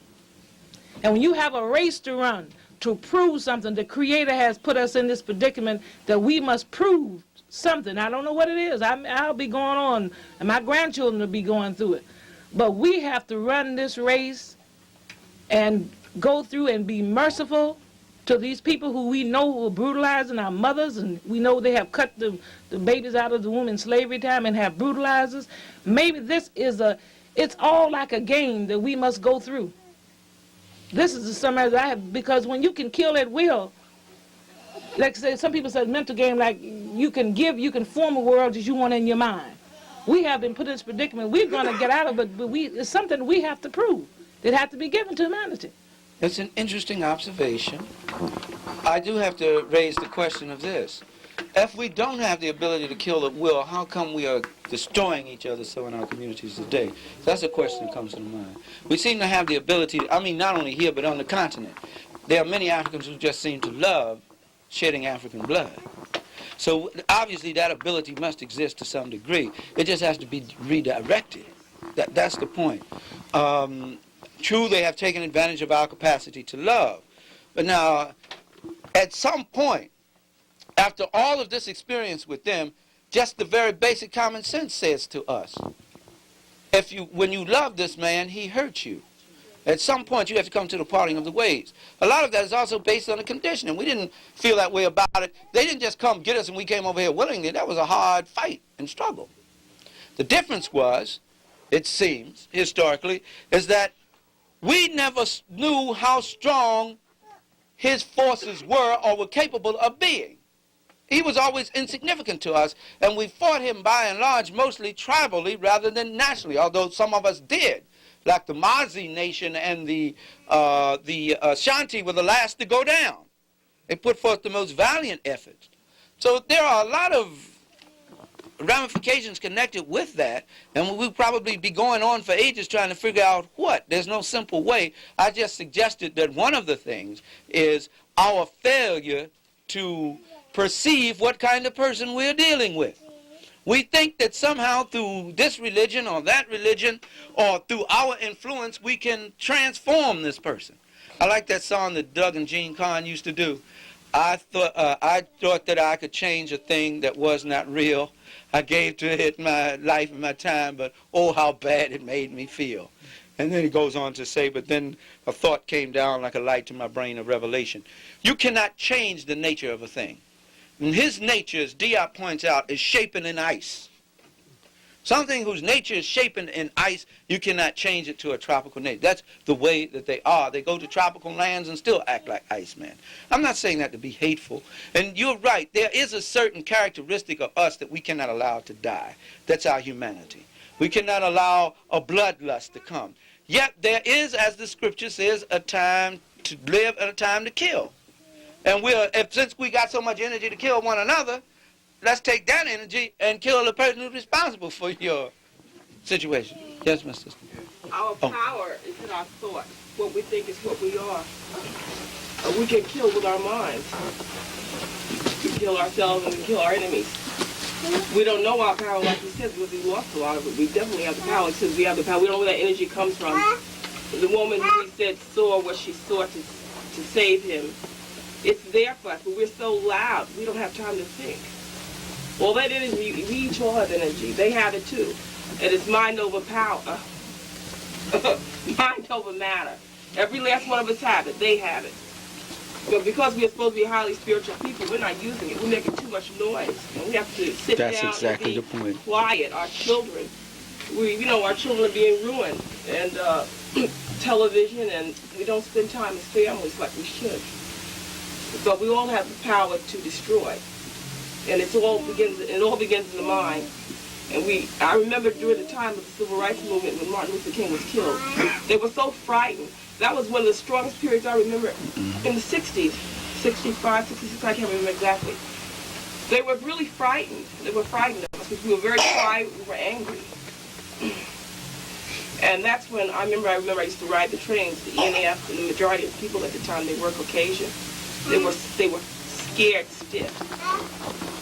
And when you have a race to run, to prove something, the Creator has put us in this predicament that we must prove something. I don't know what it is. I'll be going on, and my grandchildren will be going through it. But we have to run this race and go through and be merciful to these people who we know who are brutalizing our mothers, and we know they have cut the babies out of the womb in slavery time and have brutalized us. Maybe this is it's all like a game that we must go through. This is the summary that I have, because when you can kill at will, like I say, some people say mental game, like you can form a world as you want in your mind. We have been put in this predicament. We're going to get out of it, but it's something we have to prove. It has to be given to humanity. It's an interesting observation. I do have to raise the question of this. If we don't have the ability to kill at will, how come we are destroying each other so in our communities today? That's a question that comes to mind. We seem to have the ability, I mean, not only here, but on the continent. There are many Africans who just seem to love shedding African blood. So obviously that ability must exist to some degree. It just has to be redirected. That's the point. True, they have taken advantage of our capacity to love. But now, at some point, after all of this experience with them, just the very basic common sense says to us, when you love this man, he hurts you. At some point, you have to come to the parting of the ways. A lot of that is also based on the conditioning. We didn't feel that way about it. They didn't just come get us and we came over here willingly. That was a hard fight and struggle. The difference was, it seems, historically, is that we never knew how strong his forces were or were capable of being. He was always insignificant to us, and we fought him by and large mostly tribally rather than nationally, although some of us did. Like the Mazi nation and the Ashanti were the last to go down. They put forth the most valiant efforts. So there are a lot of ramifications connected with that, and we'll probably be going on for ages trying to figure out what. There's no simple way. I just suggested that one of the things is our failure to perceive what kind of person we're dealing with. We think that somehow through this religion or that religion or through our influence we can transform this person. I like that song that Doug and Gene Kahn used to do. I thought that I could change a thing that was not real. I gave to it my life and my time, but oh, how bad it made me feel. And then he goes on to say, but then a thought came down like a light to my brain of revelation. You cannot change the nature of a thing. And his nature, as Diop points out, is shapen in ice. Something whose nature is shapen in ice, you cannot change it to a tropical nature. That's the way that they are. They go to tropical lands and still act like Iceman. I'm not saying that to be hateful. And you're right, there is a certain characteristic of us that we cannot allow to die. That's our humanity. We cannot allow a bloodlust to come. Yet there is, as the scripture says, a time to live and a time to kill. And since we got so much energy to kill one another, let's take that energy and kill the person who's responsible for your situation. Yes, my sister. Our power is in our thoughts. What we think is what we are. We can kill with our minds. We kill ourselves and we kill our enemies. We don't know our power, like you said, because we lost a lot of it. We definitely have the power. Since we have the power, we don't know where that energy comes from. The woman who we said saw what she saw to save him. It's there for us, but we're so loud, we don't have time to think. All that energy, we each all have energy. They have it too. And it's mind over power. Mind over matter. Every last one of us have it. They have it. But because we're supposed to be highly spiritual people, we're not using it. We're making too much noise. And we have to sit down exactly and be the point. Quiet. Our children, our children are being ruined. And television, and we don't spend time as families like we should. But we all have the power to destroy. And it all begins in the mind. And I remember during the time of the Civil Rights Movement when Martin Luther King was killed, they were so frightened. That was one of the strongest periods I remember in the 60s, 65, 66, I can't remember exactly. They were really frightened. They were frightened of us because we were very quiet, we were angry. And that's when I remember I used to ride the trains, the ENF, and the majority of people at the time, they were Caucasian. They were scared stiff.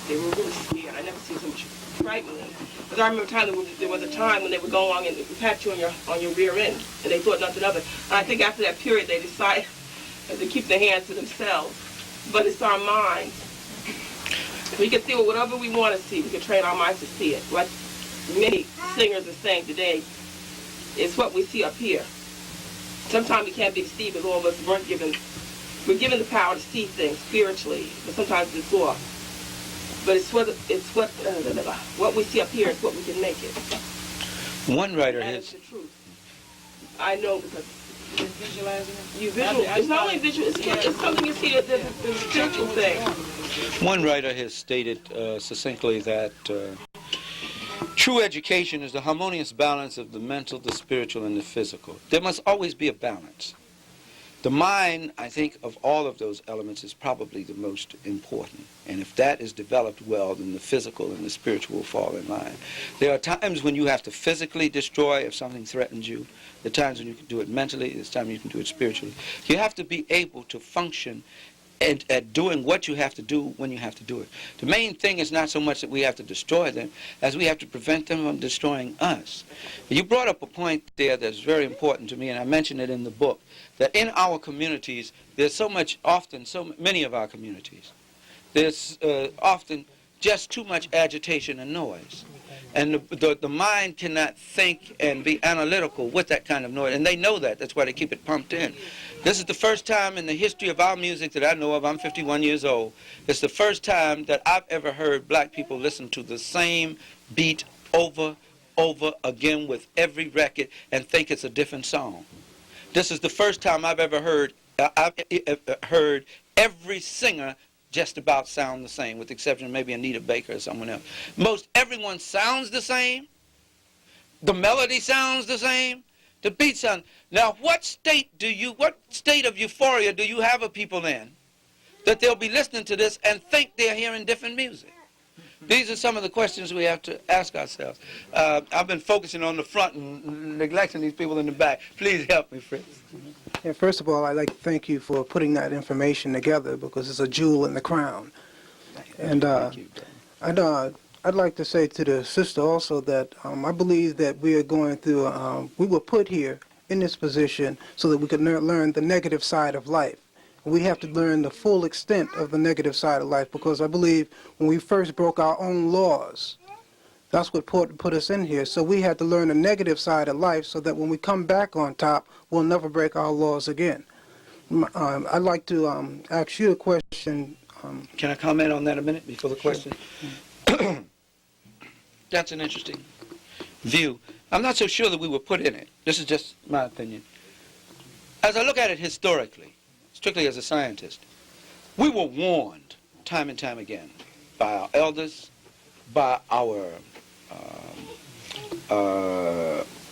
They were really scared. I never seen so much frightening. Because I remember there was a time when they would go along and pat you on your rear end, and they thought nothing of it. And I think after that period, they decided to keep their hands to themselves. But it's our minds. We can see whatever we want to see. We can train our minds to see it. What many singers are saying today is what we see up here. Sometimes we can't be deceived, because all of us weren't given We're given the power to see things spiritually, but sometimes it's off. But it's what we see up here is what we can make it. One writer And has... it's the truth. I know because You're visualizing it? you visual. It's not only visual. It's something you see. There's a spiritual thing. One writer has stated succinctly that true education is the harmonious balance of the mental, the spiritual, and the physical. There must always be a balance. The mind, I think, of all of those elements is probably the most important. And if that is developed well, then the physical and the spiritual will fall in line. There are times when you have to physically destroy if something threatens you. There are times when you can do it mentally. There's times you can do it spiritually. You have to be able to function at doing what you have to do when you have to do it. The main thing is not so much that we have to destroy them as we have to prevent them from destroying us. You brought up a point there that's very important to me, and I mentioned it in the book, that in our communities, there's so many of our communities, there's often just too much agitation and noise. And the mind cannot think and be analytical with that kind of noise. And they know that. That's why they keep it pumped in. This is the first time in the history of our music that I know of. I'm 51 years old. It's the first time that I've ever heard black people listen to the same beat over again with every record and think it's a different song. This is the first time I've ever heard every singer just about sound the same, with the exception of maybe Anita Baker or someone else. Most everyone sounds the same. The melody sounds the same. The beat sounds. Now, what state of euphoria do you have of people in that they'll be listening to this and think they're hearing different music? These are some of the questions we have to ask ourselves. I've been focusing on the front and neglecting these people in the back. Please help me, Fritz. Yeah, first of all, I'd like to thank you for putting that information together because it's a jewel in the crown. And I'd like to say to the sister also that I believe that we are going through, we were put here in this position so that we could learn the negative side of life. We have to learn the full extent of the negative side of life because I believe when we first broke our own laws, that's what put us in here. So we had to learn the negative side of life so that when we come back on top, we'll never break our laws again. I'd like to ask you a question. Can I comment on that a minute before the question? Sure. That's an interesting view. I'm not so sure that we were put in it. This is just my opinion. As I look at it historically, strictly as a scientist, we were warned time and time again by our elders, by our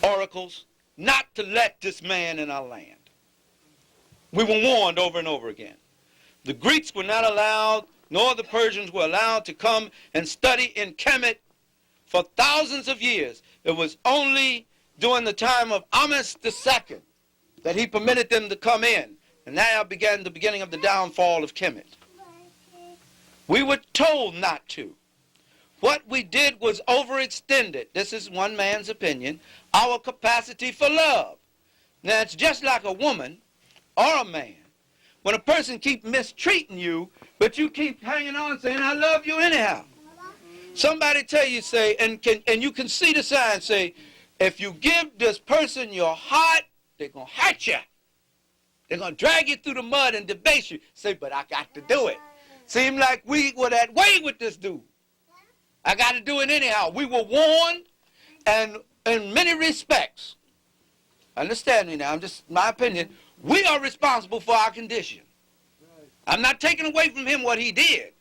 oracles, not to let this man in our land. We were warned over and over again. The Greeks were not allowed, nor the Persians were allowed to come and study in Kemet for thousands of years. It was only during the time of Ahmes II that he permitted them to come in. And now began the beginning of the downfall of Kemet. We were told not to. What we did was overextended. This is one man's opinion. Our capacity for love. Now it's just like a woman or a man. When a person keeps mistreating you, but you keep hanging on saying, I love you anyhow. Somebody tell you, say, and you can see the sign, say, if you give this person your heart, they're going to hurt you. They're going to drag you through the mud and debase you. Say, but I got to do it. Seemed like we were that way with this dude. I got to do it anyhow. We were warned, and in many respects, understand me now, my opinion, we are responsible for our condition. I'm not taking away from him what he did.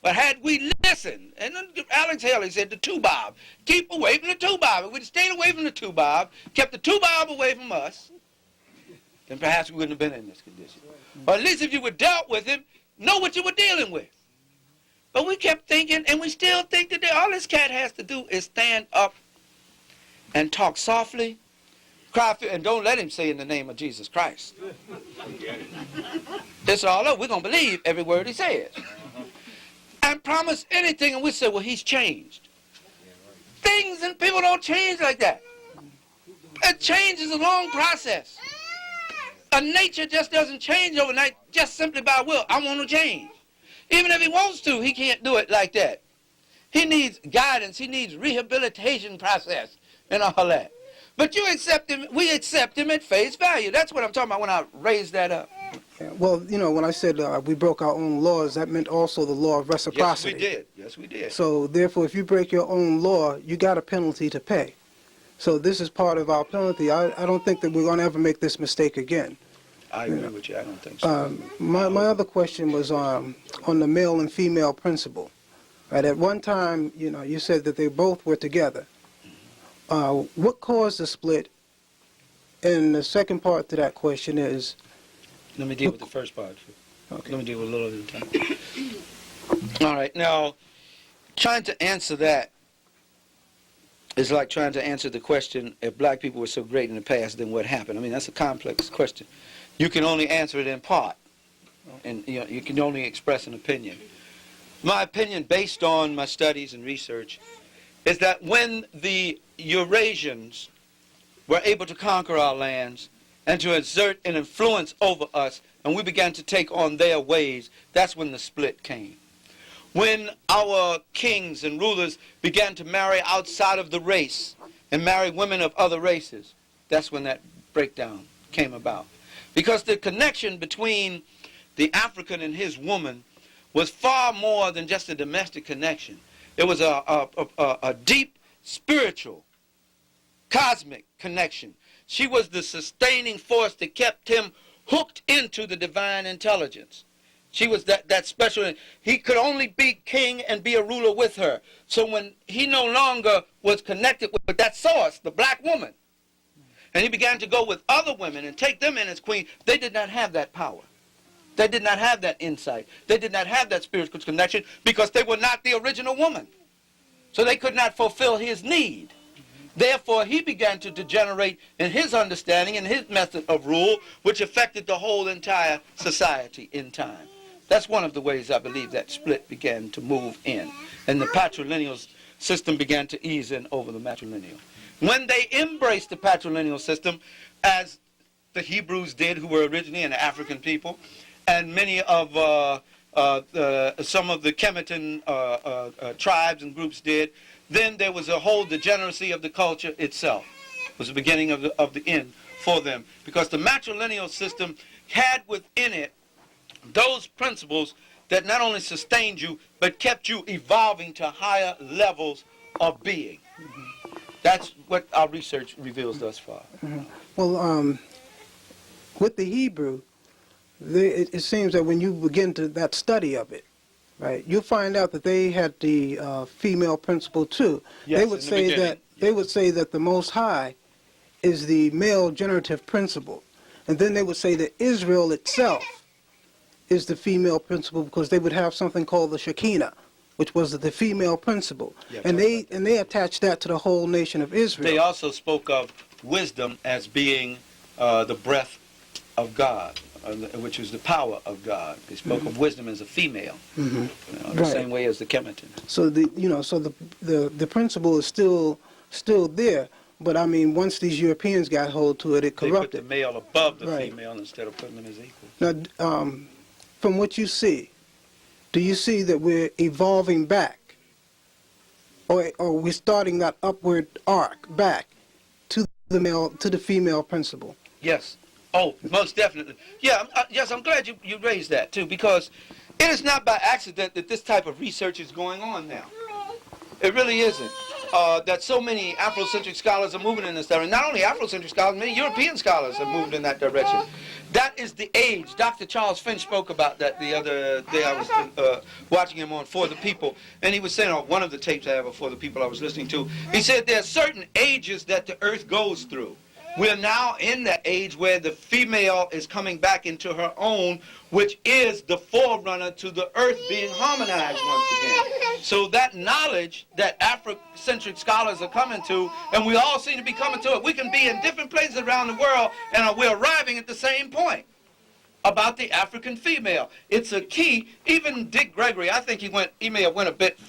But had we listened, and Alex Haley said the two-bob, keep away from the two-bob. If we'd stayed away from the two-bob, kept the two-bob away from us, then perhaps we wouldn't have been in this condition. Or at least if you were dealt with him, know what you were dealing with. But we kept thinking, and we still think that all this cat has to do is stand up and talk softly, cry, and don't let him say in the name of Jesus Christ. It's all over. We're going to believe every word he says. And promise anything, and we say, well, he's changed. Things and people don't change like that. A change is a long process. A nature just doesn't change overnight just simply by will. I want to change. Even if he wants to, he can't do it like that. He needs guidance. He needs rehabilitation process and all that. But you accept him, we accept him at face value. That's what I'm talking about when I raise that up. Yeah, well, you know, when I said we broke our own laws, that meant also the law of reciprocity. Yes, we did. Yes, we did. So therefore, if you break your own law, you got a penalty to pay. So this is part of our penalty. I don't think that we're going to ever make this mistake again. I agree with you. I don't think so. My other question was on the male and female principle. Right, at one time, you know, you said that they both were together. What caused the split? And the second part to that question is... Let me deal with the first part. Okay. Let me deal with a little at a time. All right. Now, trying to answer that is like trying to answer the question, if black people were so great in the past, then what happened? I mean, that's a complex question. You can only answer it in part, and you know, you can only express an opinion. My opinion, based on my studies and research, is that when the Eurasians were able to conquer our lands and to exert an influence over us, and we began to take on their ways, that's when the split came. When our kings and rulers began to marry outside of the race and marry women of other races, that's when that breakdown came about. Because the connection between the African and his woman was far more than just a domestic connection. It was a deep spiritual, cosmic connection. She was the sustaining force that kept him hooked into the divine intelligence. She was that special. He could only be king and be a ruler with her. So when he no longer was connected with that source, the black woman, and he began to go with other women and take them in as queen, they did not have that power. They did not have that insight. They did not have that spiritual connection because they were not the original woman. So they could not fulfill his need. Therefore, he began to degenerate in his understanding and his method of rule, which affected the whole entire society in time. That's one of the ways I believe that split began to move in. And the patrilineal system began to ease in over the matrilineal. When they embraced the patrilineal system, as the Hebrews did, who were originally an African people, and many of some of the Kemetan tribes and groups did, then there was a whole degeneracy of the culture itself. It was the beginning of the end for them. Because the matrilineal system had within it those principles that not only sustained you, but kept you evolving to higher levels of being. Mm-hmm. That's what our research reveals thus far. Mm-hmm. Well, with the Hebrew, it seems that when you begin to that study of it, right, you find out that they had the female principle too. Yes, they would say that the Most High is the male generative principle, and then they would say that Israel itself is the female principle because they would have something called the Shekinah, which was the female principle, yes, and they attached that to the whole nation of Israel. They also spoke of wisdom as being the breath of God, which is the power of God. They spoke of wisdom as a female, the same way as the Kemetan. So the principle is still there, but I mean, once these Europeans got hold to it, it corrupted. They put the male above the female instead of putting them as equal. Now, from what you see, do you see that we're evolving back, or we're starting that upward arc back to the female principle? Yes. Oh, most definitely. Yeah, yes, I'm glad you raised that, too, because it is not by accident that this type of research is going on now. It really isn't. That so many Afrocentric scholars are moving in this direction. Not only Afrocentric scholars, many European scholars have moved in that direction. That is the age. Dr. Charles Finch spoke about that the other day. I was watching him on For the People, and he was saying on one of the tapes I have of For the People I was listening to, he said there are certain ages that the earth goes through. We're now in that age where the female is coming back into her own, which is the forerunner to the earth being harmonized once again. So that knowledge that Afrocentric scholars are coming to, and we all seem to be coming to it, we can be in different places around the world, and we're arriving at the same point about the African female. It's a key. Even Dick Gregory, I think he may have went a bit,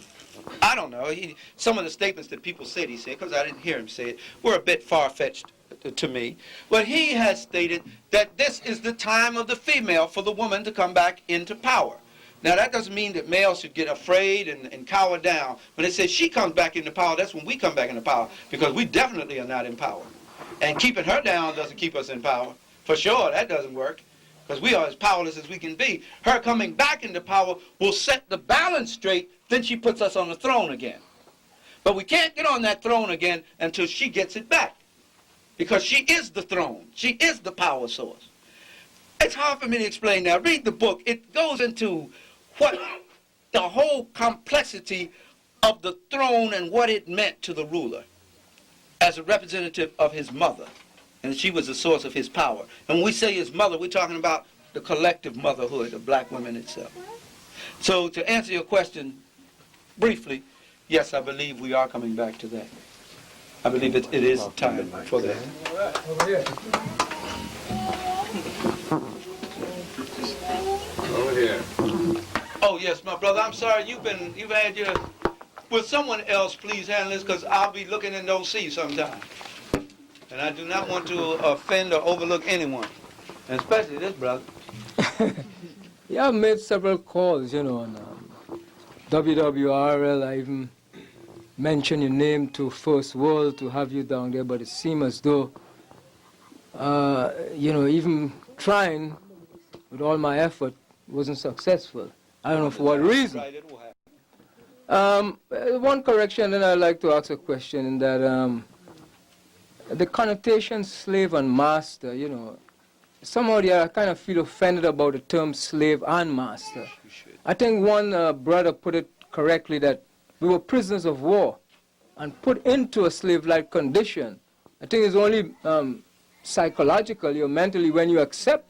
I don't know, some of the statements that people said he said, because I didn't hear him say it, were a bit far-fetched to me. But he has stated that this is the time of the female for the woman to come back into power. Now, that doesn't mean that males should get afraid and cower down. When it says she comes back into power, that's when we come back into power, because we definitely are not in power. And keeping her down doesn't keep us in power. For sure, that doesn't work. because we are as powerless as we can be. Her coming back into power will set the balance straight, then she puts us on the throne again. But we can't get on that throne again until she gets it back, because she is the throne. She is the power source. It's hard for me to explain now. Read the book. It goes into what the whole complexity of the throne and what it meant to the ruler as a representative of his mother. And she was the source of his power. And when we say his mother, we're talking about the collective motherhood of black women itself. So to answer your question briefly, yes, I believe we are coming back to that. I believe it is time for that. Over here. Oh yes, my brother, I'm sorry, you've had your, will someone else please handle this, because I'll be looking and don't see sometimes. And I do not want to offend or overlook anyone, and especially this brother. Yeah, I've made several calls, you know, on WWRL. I even mentioned your name to First World to have you down there, but it seemed as though, you know, even trying with all my effort wasn't successful. I don't know for what reason. Right, it will happen. One correction, then I'd like to ask a question, in that the connotation slave and master, you know, somehow I kind of feel offended about the term slave and master. I think one brother put it correctly, that we were prisoners of war and put into a slave-like condition. I think it's only psychologically or mentally when you accept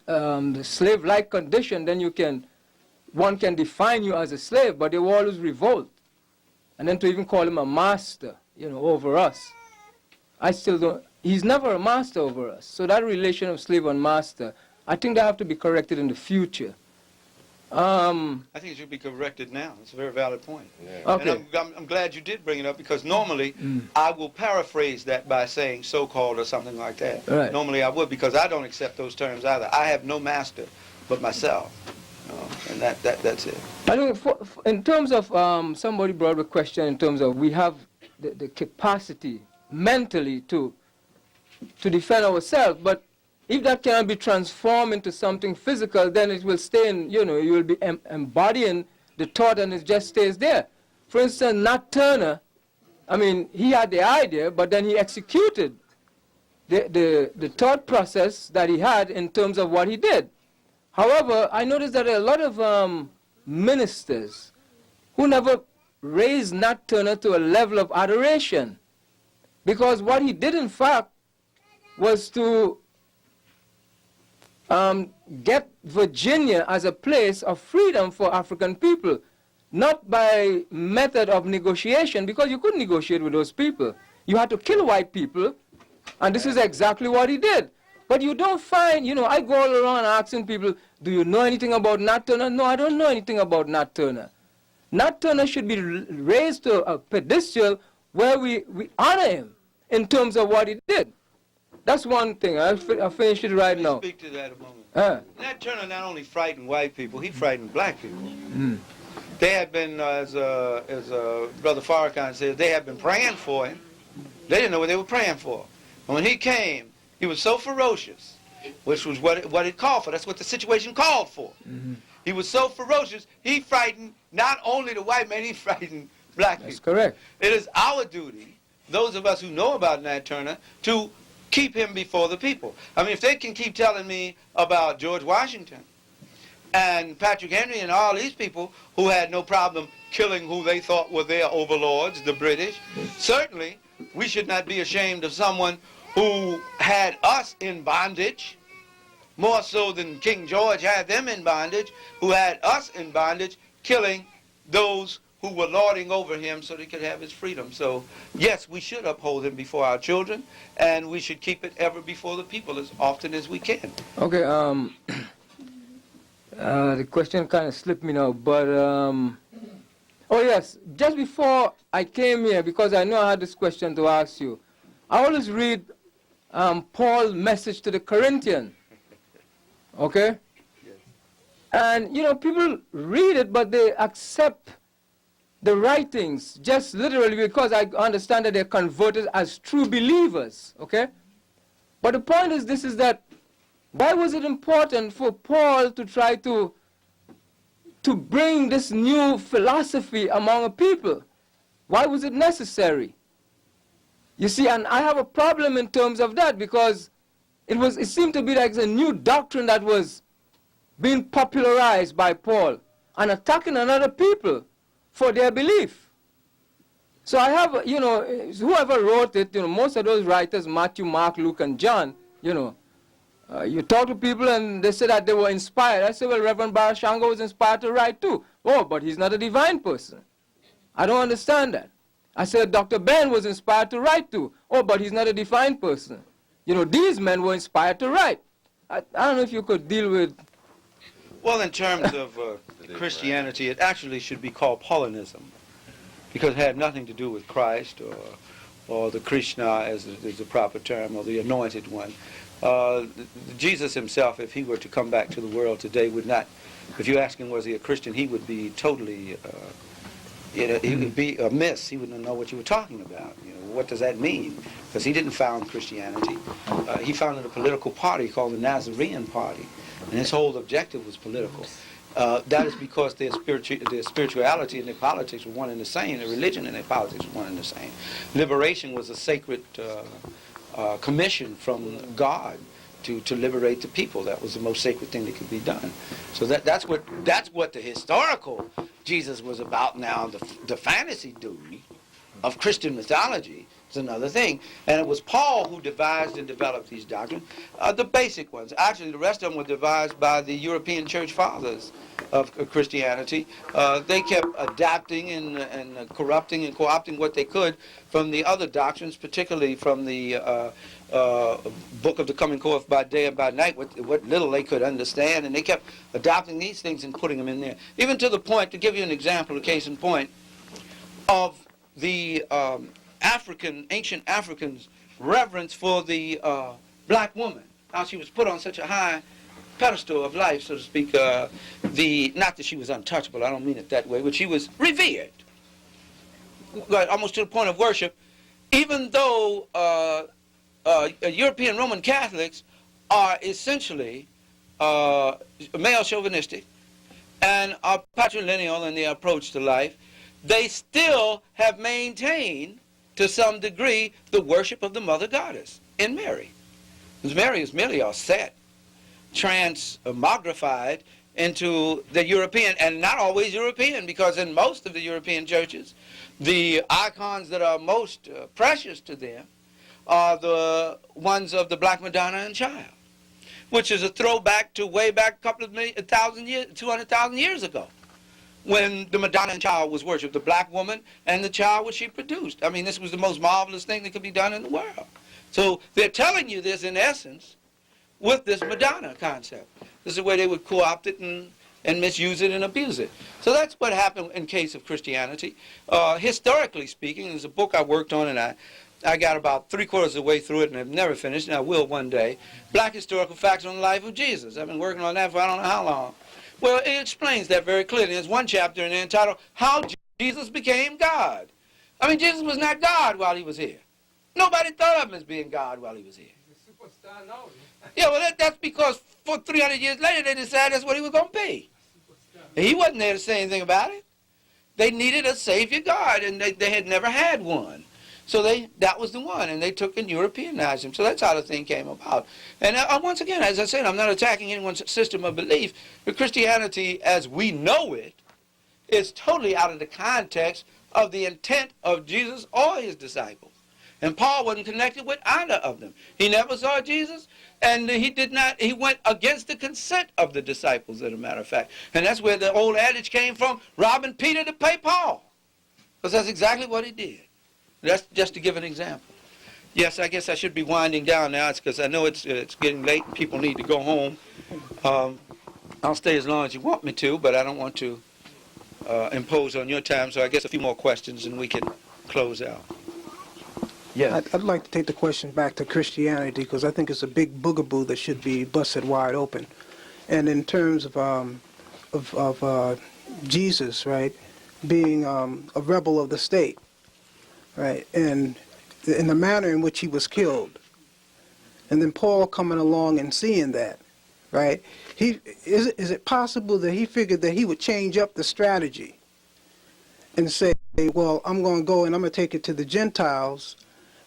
the slave-like condition, then one can define you as a slave, but they will always revolt. And then to even call him a master, you know, over us. I still don't, he's never a master over us. So that relation of slave and master, I think that have to be corrected in the future. I think it should be corrected now. It's a very valid point. Yeah. Okay. And I'm glad you did bring it up, because normally I will paraphrase that by saying so-called or something like that. Right. Normally I would, because I don't accept those terms either. I have no master but myself. And that's it. I mean, in terms of, somebody brought a question in terms of we have the capacity mentally to defend ourselves, but if that cannot be transformed into something physical, then it will stay in, you know, you will be embodying the thought and it just stays there. For instance, Nat Turner, I mean, he had the idea, but then he executed the thought process that he had in terms of what he did. However, I noticed that a lot of ministers who never raised Nat Turner to a level of adoration, because what he did, in fact, was to get Virginia as a place of freedom for African people, not by method of negotiation, because you couldn't negotiate with those people. You had to kill white people, and this is exactly what he did. But you don't find, you know, I go all around asking people, do you know anything about Nat Turner? No, I don't know anything about Nat Turner. Nat Turner should be raised to a pedestal where we honor him in terms of what he did. That's one thing. I'll finish it right now. Speak to that a moment. Nat Turner not only frightened white people, he frightened black people. They had been, as Brother Farrakhan said, they had been praying for him. They didn't know what they were praying for. And when he came, he was so ferocious, which was what it called for. That's what the situation called for. He was so ferocious, he frightened not only the white man, he frightened black people. That's correct. It is our duty, those of us who know about Nat Turner, to keep him before the people. I mean, if they can keep telling me about George Washington and Patrick Henry and all these people who had no problem killing who they thought were their overlords, the British, certainly we should not be ashamed of someone who had us in bondage, more so than King George had them in bondage, who had us in bondage, killing those who were lording over him so they could have his freedom. So, yes, we should uphold him before our children, and we should keep it ever before the people as often as we can. Okay, the question kind of slipped me now, but, oh yes, just before I came here, because I know I had this question to ask you, I always read Paul's message to the Corinthians, okay? Yes. And, you know, people read it, but they accept the writings just literally because I understand that they're converted as true believers, okay? But the point is this, is that Why was it important for Paul to try to bring this new philosophy among a people? Why was it necessary? You see, and I have a problem in terms of that, because it seemed to be like a new doctrine that was being popularized by Paul and attacking another people for their belief. So I have, you know, whoever wrote it, you know, most of those writers, Matthew, Mark, Luke, and John, you know, you talk to people and they say that they were inspired. I say, well, Reverend Barashango was inspired to write too. Oh, but he's not a divine person. I don't understand that. I said Dr. Ben was inspired to write too. Oh, but he's not a divine person. You know, these men were inspired to write. I don't know if you could deal with... Well, in terms of Christianity, it actually should be called Paulinism, because it had nothing to do with Christ or the Krishna, as is the proper term, or the anointed one. Jesus himself, if he were to come back to the world today, would not, if you ask him was he a Christian, he would be totally, he would be amiss. He wouldn't know what you were talking about. You know, what does that mean? Because he didn't found Christianity. He founded a political party called the Nazarene Party, and his whole objective was political. That is because their spirituality and their politics were one and the same. Their religion and their politics were one and the same. Liberation was a sacred commission from God to liberate the people. That was the most sacred thing that could be done. So that's what the historical Jesus was about. Now the fantasy dude of Christian mythology is another thing. And it was Paul who devised and developed these doctrines, the basic ones. Actually, the rest of them were devised by the European church fathers of Christianity. They kept adapting and corrupting and co-opting what they could from the other doctrines, particularly from the book of the coming forth by day and by night, what little they could understand, and they kept adopting these things and putting them in there. Even to the point, to give you an example, a case in point, of the ancient Africans' reverence for the black woman, how she was put on such a high pedestal of life, so to speak. Not that she was untouchable, I don't mean it that way, but she was revered, almost to the point of worship, even though European Roman Catholics are essentially male chauvinistic and are patrilineal in their approach to life. They still have maintained, to some degree, the worship of the Mother Goddess in Mary. Because Mary is merely a set, transmogrified into the European, and not always European, because in most of the European churches, the icons that are most precious to them are the ones of the Black Madonna and Child, which is a throwback to way back a couple of 200,000 years ago, when the Madonna and Child was worshipped, the black woman and the child which she produced. I mean, this was the most marvelous thing that could be done in the world. So they're telling you this in essence with this Madonna concept. This is the way they would co-opt it and misuse it and abuse it. So that's what happened in case of Christianity. Historically speaking, there's a book I worked on, and I got about 3/4 of the way through it, and I've never finished, and I will one day. Black Historical Facts on the Life of Jesus. I've been working on that for I don't know how long. Well, it explains that very clearly. There's one chapter in there entitled, How Jesus Became God. I mean, Jesus was not God while he was here. Nobody thought of him as being God while he was here. He's a superstar now. Yeah, well, that's because for 300 years later, they decided that's what he was going to be. He wasn't there to say anything about it. They needed a Savior God, and they had never had one. So that was the one, and they took and Europeanized him. So that's how the thing came about. And once again, as I said, I'm not attacking anyone's system of belief, but Christianity as we know it is totally out of the context of the intent of Jesus or his disciples. And Paul wasn't connected with either of them. He never saw Jesus, and he went against the consent of the disciples, as a matter of fact. And that's where the old adage came from, robbing Peter to pay Paul. Because that's exactly what he did. That's just to give an example. Yes, I guess I should be winding down now. It's because I know it's getting late and people need to go home. I'll stay as long as you want me to, but I don't want to impose on your time, so I guess a few more questions and we can close out. Yeah. I'd like to take the question back to Christianity, because I think it's a big boogaboo that should be busted wide open. And in terms of Jesus, right, being a rebel of the state, right, and in the manner in which he was killed, and then Paul coming along and seeing that right? Is it possible that he figured that he would change up the strategy and say, well, I'm going to go and I'm going to take it to the Gentiles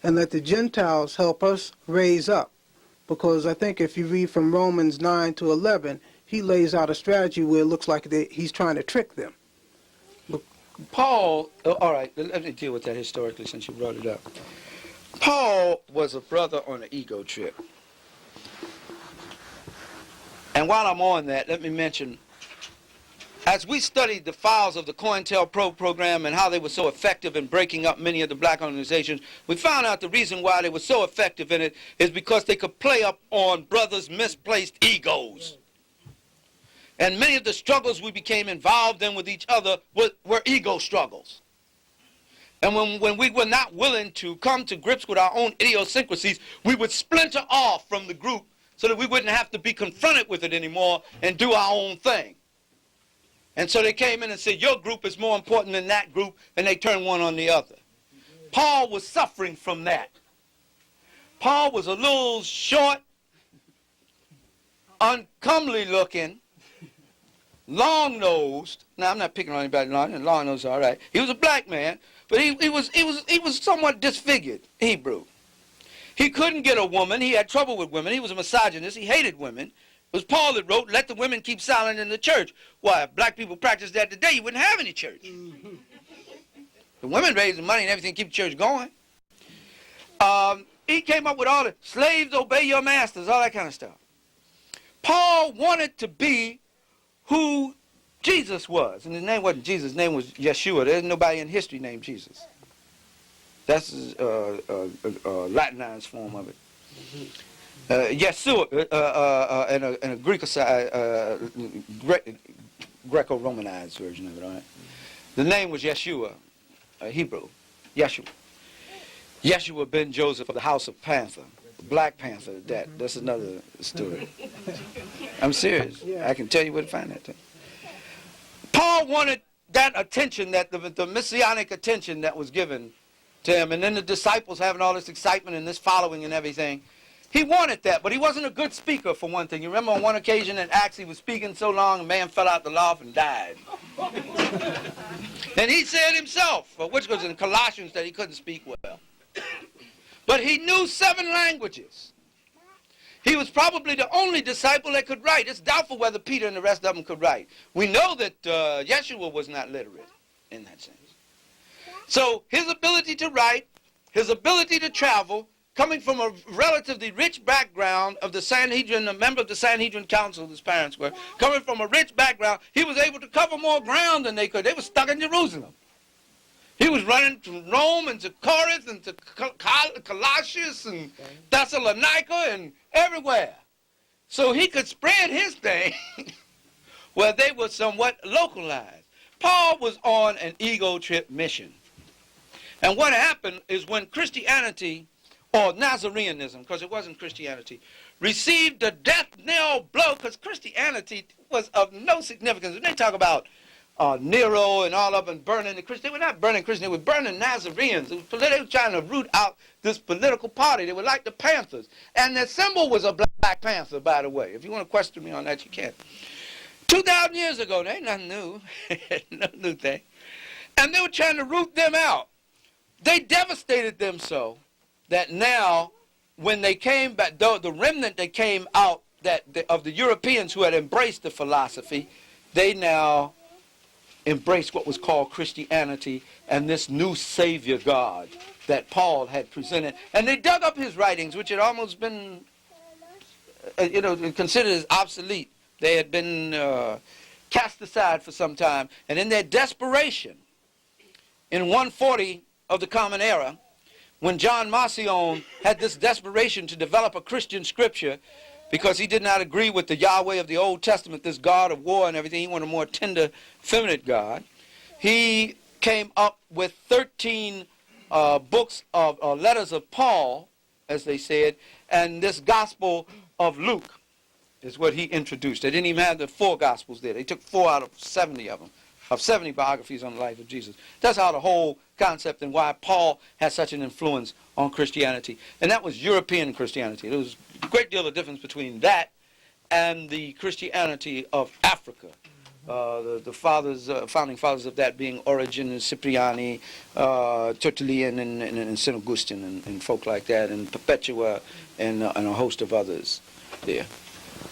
and let the Gentiles help us raise up? Because I think if you read from Romans 9 to 11, he lays out a strategy where it looks like he's trying to trick them. Paul, all right, let me deal with that historically since you brought it up. Paul was a brother on an ego trip. And while I'm on that, let me mention, as we studied the files of the COINTELPRO program and how they were so effective in breaking up many of the black organizations, we found out the reason why they were so effective in it is because they could play up on brothers' misplaced egos. And many of the struggles we became involved in with each other were ego struggles. And when we were not willing to come to grips with our own idiosyncrasies, we would splinter off from the group so that we wouldn't have to be confronted with it anymore and do our own thing. And so they came in and said, your group is more important than that group, and they turned one on the other. Paul was suffering from that. Paul was a little short, uncomely looking, long-nosed. Now, I'm not picking on anybody long-nosed, all right. He was a black man, but he was somewhat disfigured, Hebrew. He couldn't get a woman. He had trouble with women. He was a misogynist. He hated women. It was Paul that wrote, let the women keep silent in the church. Why, if black people practiced that today, you wouldn't have any church. The women raised the money and everything to keep the church going. He came up with all the slaves obey your masters, all that kind of stuff. Paul wanted to be who Jesus was. And his name wasn't Jesus. His name was Yeshua. There's nobody in history named Jesus. That's a Latinized form of it. Yeshua, and a Greco-Romanized version of it, all right? The name was Yeshua, Hebrew, Yeshua. Yeshua ben Joseph of the house of Panther, Black Panther, that's another story. I'm serious. I can tell you where to find that thing. Paul wanted that attention, that the messianic attention that was given to him, and then the disciples having all this excitement and this following and everything. He wanted that, but he wasn't a good speaker, for one thing. You remember on one occasion in Acts, he was speaking so long, a man fell out the loft and died. And he said himself, which was in Colossians, that he couldn't speak well. But he knew 7 languages. He was probably the only disciple that could write. It's doubtful whether Peter and the rest of them could write. We know that Yeshua was not literate in that sense. So his ability to write, his ability to travel, coming from a relatively rich background of the Sanhedrin, a member of the Sanhedrin Council, his parents were, coming from a rich background, he was able to cover more ground than they could. They were stuck in Jerusalem. He was running from Rome and to Corinth and to Colossus and Thessalonica and everywhere. So he could spread his thing where they were somewhat localized. Paul was on an ego trip mission. And what happened is when Christianity, or Nazareanism, because it wasn't Christianity, received the death knell blow, because Christianity was of no significance. When they talk about Nero and all of them burning the Christians, they were not burning Christians, they were burning Nazareans. They were trying to root out this political party. They were like the Panthers. And their symbol was a black panther, by the way. If you want to question me on that, you can. 2,000 years ago, there ain't nothing new. No new thing. And they were trying to root them out. They devastated them so that now, when they came back, the remnant that came out of the Europeans who had embraced the philosophy, they now embraced what was called Christianity and this new Savior God that Paul had presented. And they dug up his writings, which had almost been, considered as obsolete. They had been cast aside for some time. And in their desperation, in 140 of the Common Era, when John Marcion had this desperation to develop a Christian scripture because he did not agree with the Yahweh of the Old Testament, this God of war and everything, he wanted a more tender, feminine God, he came up with 13 books of letters of Paul, as they said, and this Gospel of Luke is what he introduced. They didn't even have the 4 Gospels there. They took 4 out of 70 of them, of 70 biographies on the life of Jesus. That's how the whole concept and why Paul had such an influence on Christianity. And that was European Christianity. There was a great deal of difference between that and the Christianity of Africa. The fathers, founding fathers of that being Origen and Cipriani, Tertullian and St. Augustine and folk like that, and Perpetua and a host of others there.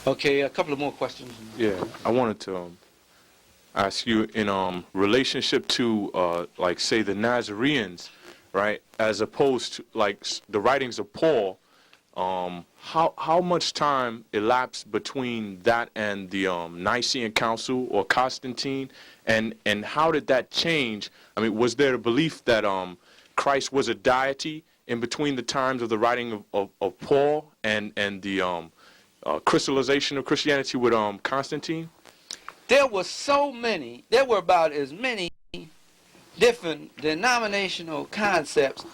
Okay, a couple of more questions. Yeah, I wanted to ask you in relationship to, like, say, the Nazarenes, right, as opposed to, like, the writings of Paul, how much time elapsed between that and the Nicene Council or Constantine, and how did that change? I mean, was there a belief that Christ was a deity in between the times of the writing of Paul and the crystallization of Christianity with Constantine? There were about as many different denominational concepts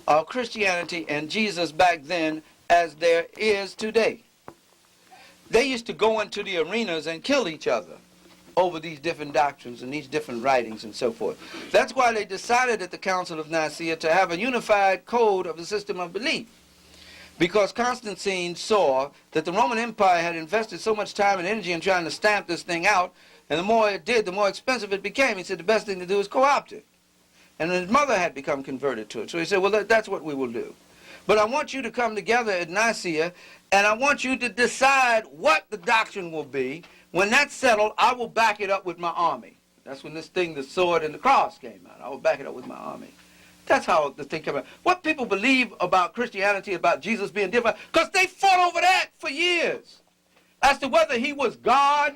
of Christianity and Jesus back then as there is today. They used to go into the arenas and kill each other over these different doctrines and these different writings and so forth. That's why they decided at the Council of Nicaea to have a unified code of the system of belief. Because Constantine saw that the Roman Empire had invested so much time and energy in trying to stamp this thing out, and the more it did, the more expensive it became. He said the best thing to do is co-opt it. And his mother had become converted to it. So he said, well, that's what we will do. But I want you to come together at Nicaea, and I want you to decide what the doctrine will be. When that's settled, I will back it up with my army. That's when this thing, the sword and the cross, came out. I will back it up with my army. That's how the thing came out. What people believe about Christianity, about Jesus being different, because they fought over that for years. As to whether he was God,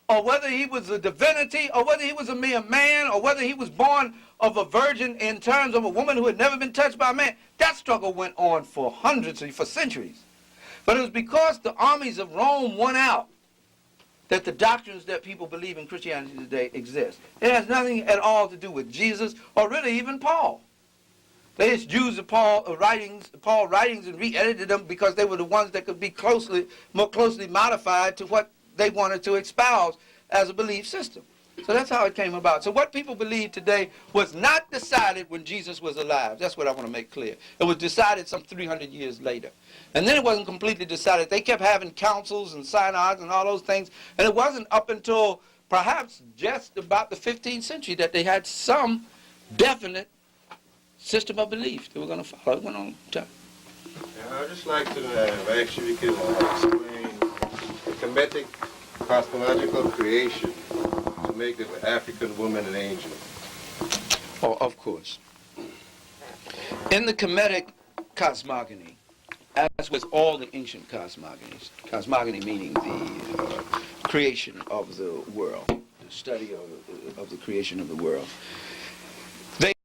or whether he was a divinity, or whether he was a mere man, or whether he was born of a virgin in terms of a woman who had never been touched by a man. That struggle went on for for centuries. But it was because the armies of Rome won out that the doctrines that people believe in Christianity today exist. It has nothing at all to do with Jesus, or really even Paul. They just used Paul writings and re-edited them because they were the ones that could be more closely modified to what they wanted to espouse as a belief system. So that's how it came about. So what people believe today was not decided when Jesus was alive. That's what I want to make clear. It was decided some 300 years later. And then it wasn't completely decided. They kept having councils and synods and all those things. And it wasn't up until perhaps just about the 15th century that they had some definite system of belief they were going to follow. It went on time. I'd just like to actually we can explain the Kemetic cosmological creation to make the African woman an angel. Oh, of course. In the Kemetic cosmogony, as with all the ancient cosmogonies, cosmogony meaning the creation of the world, the study of the creation of the world,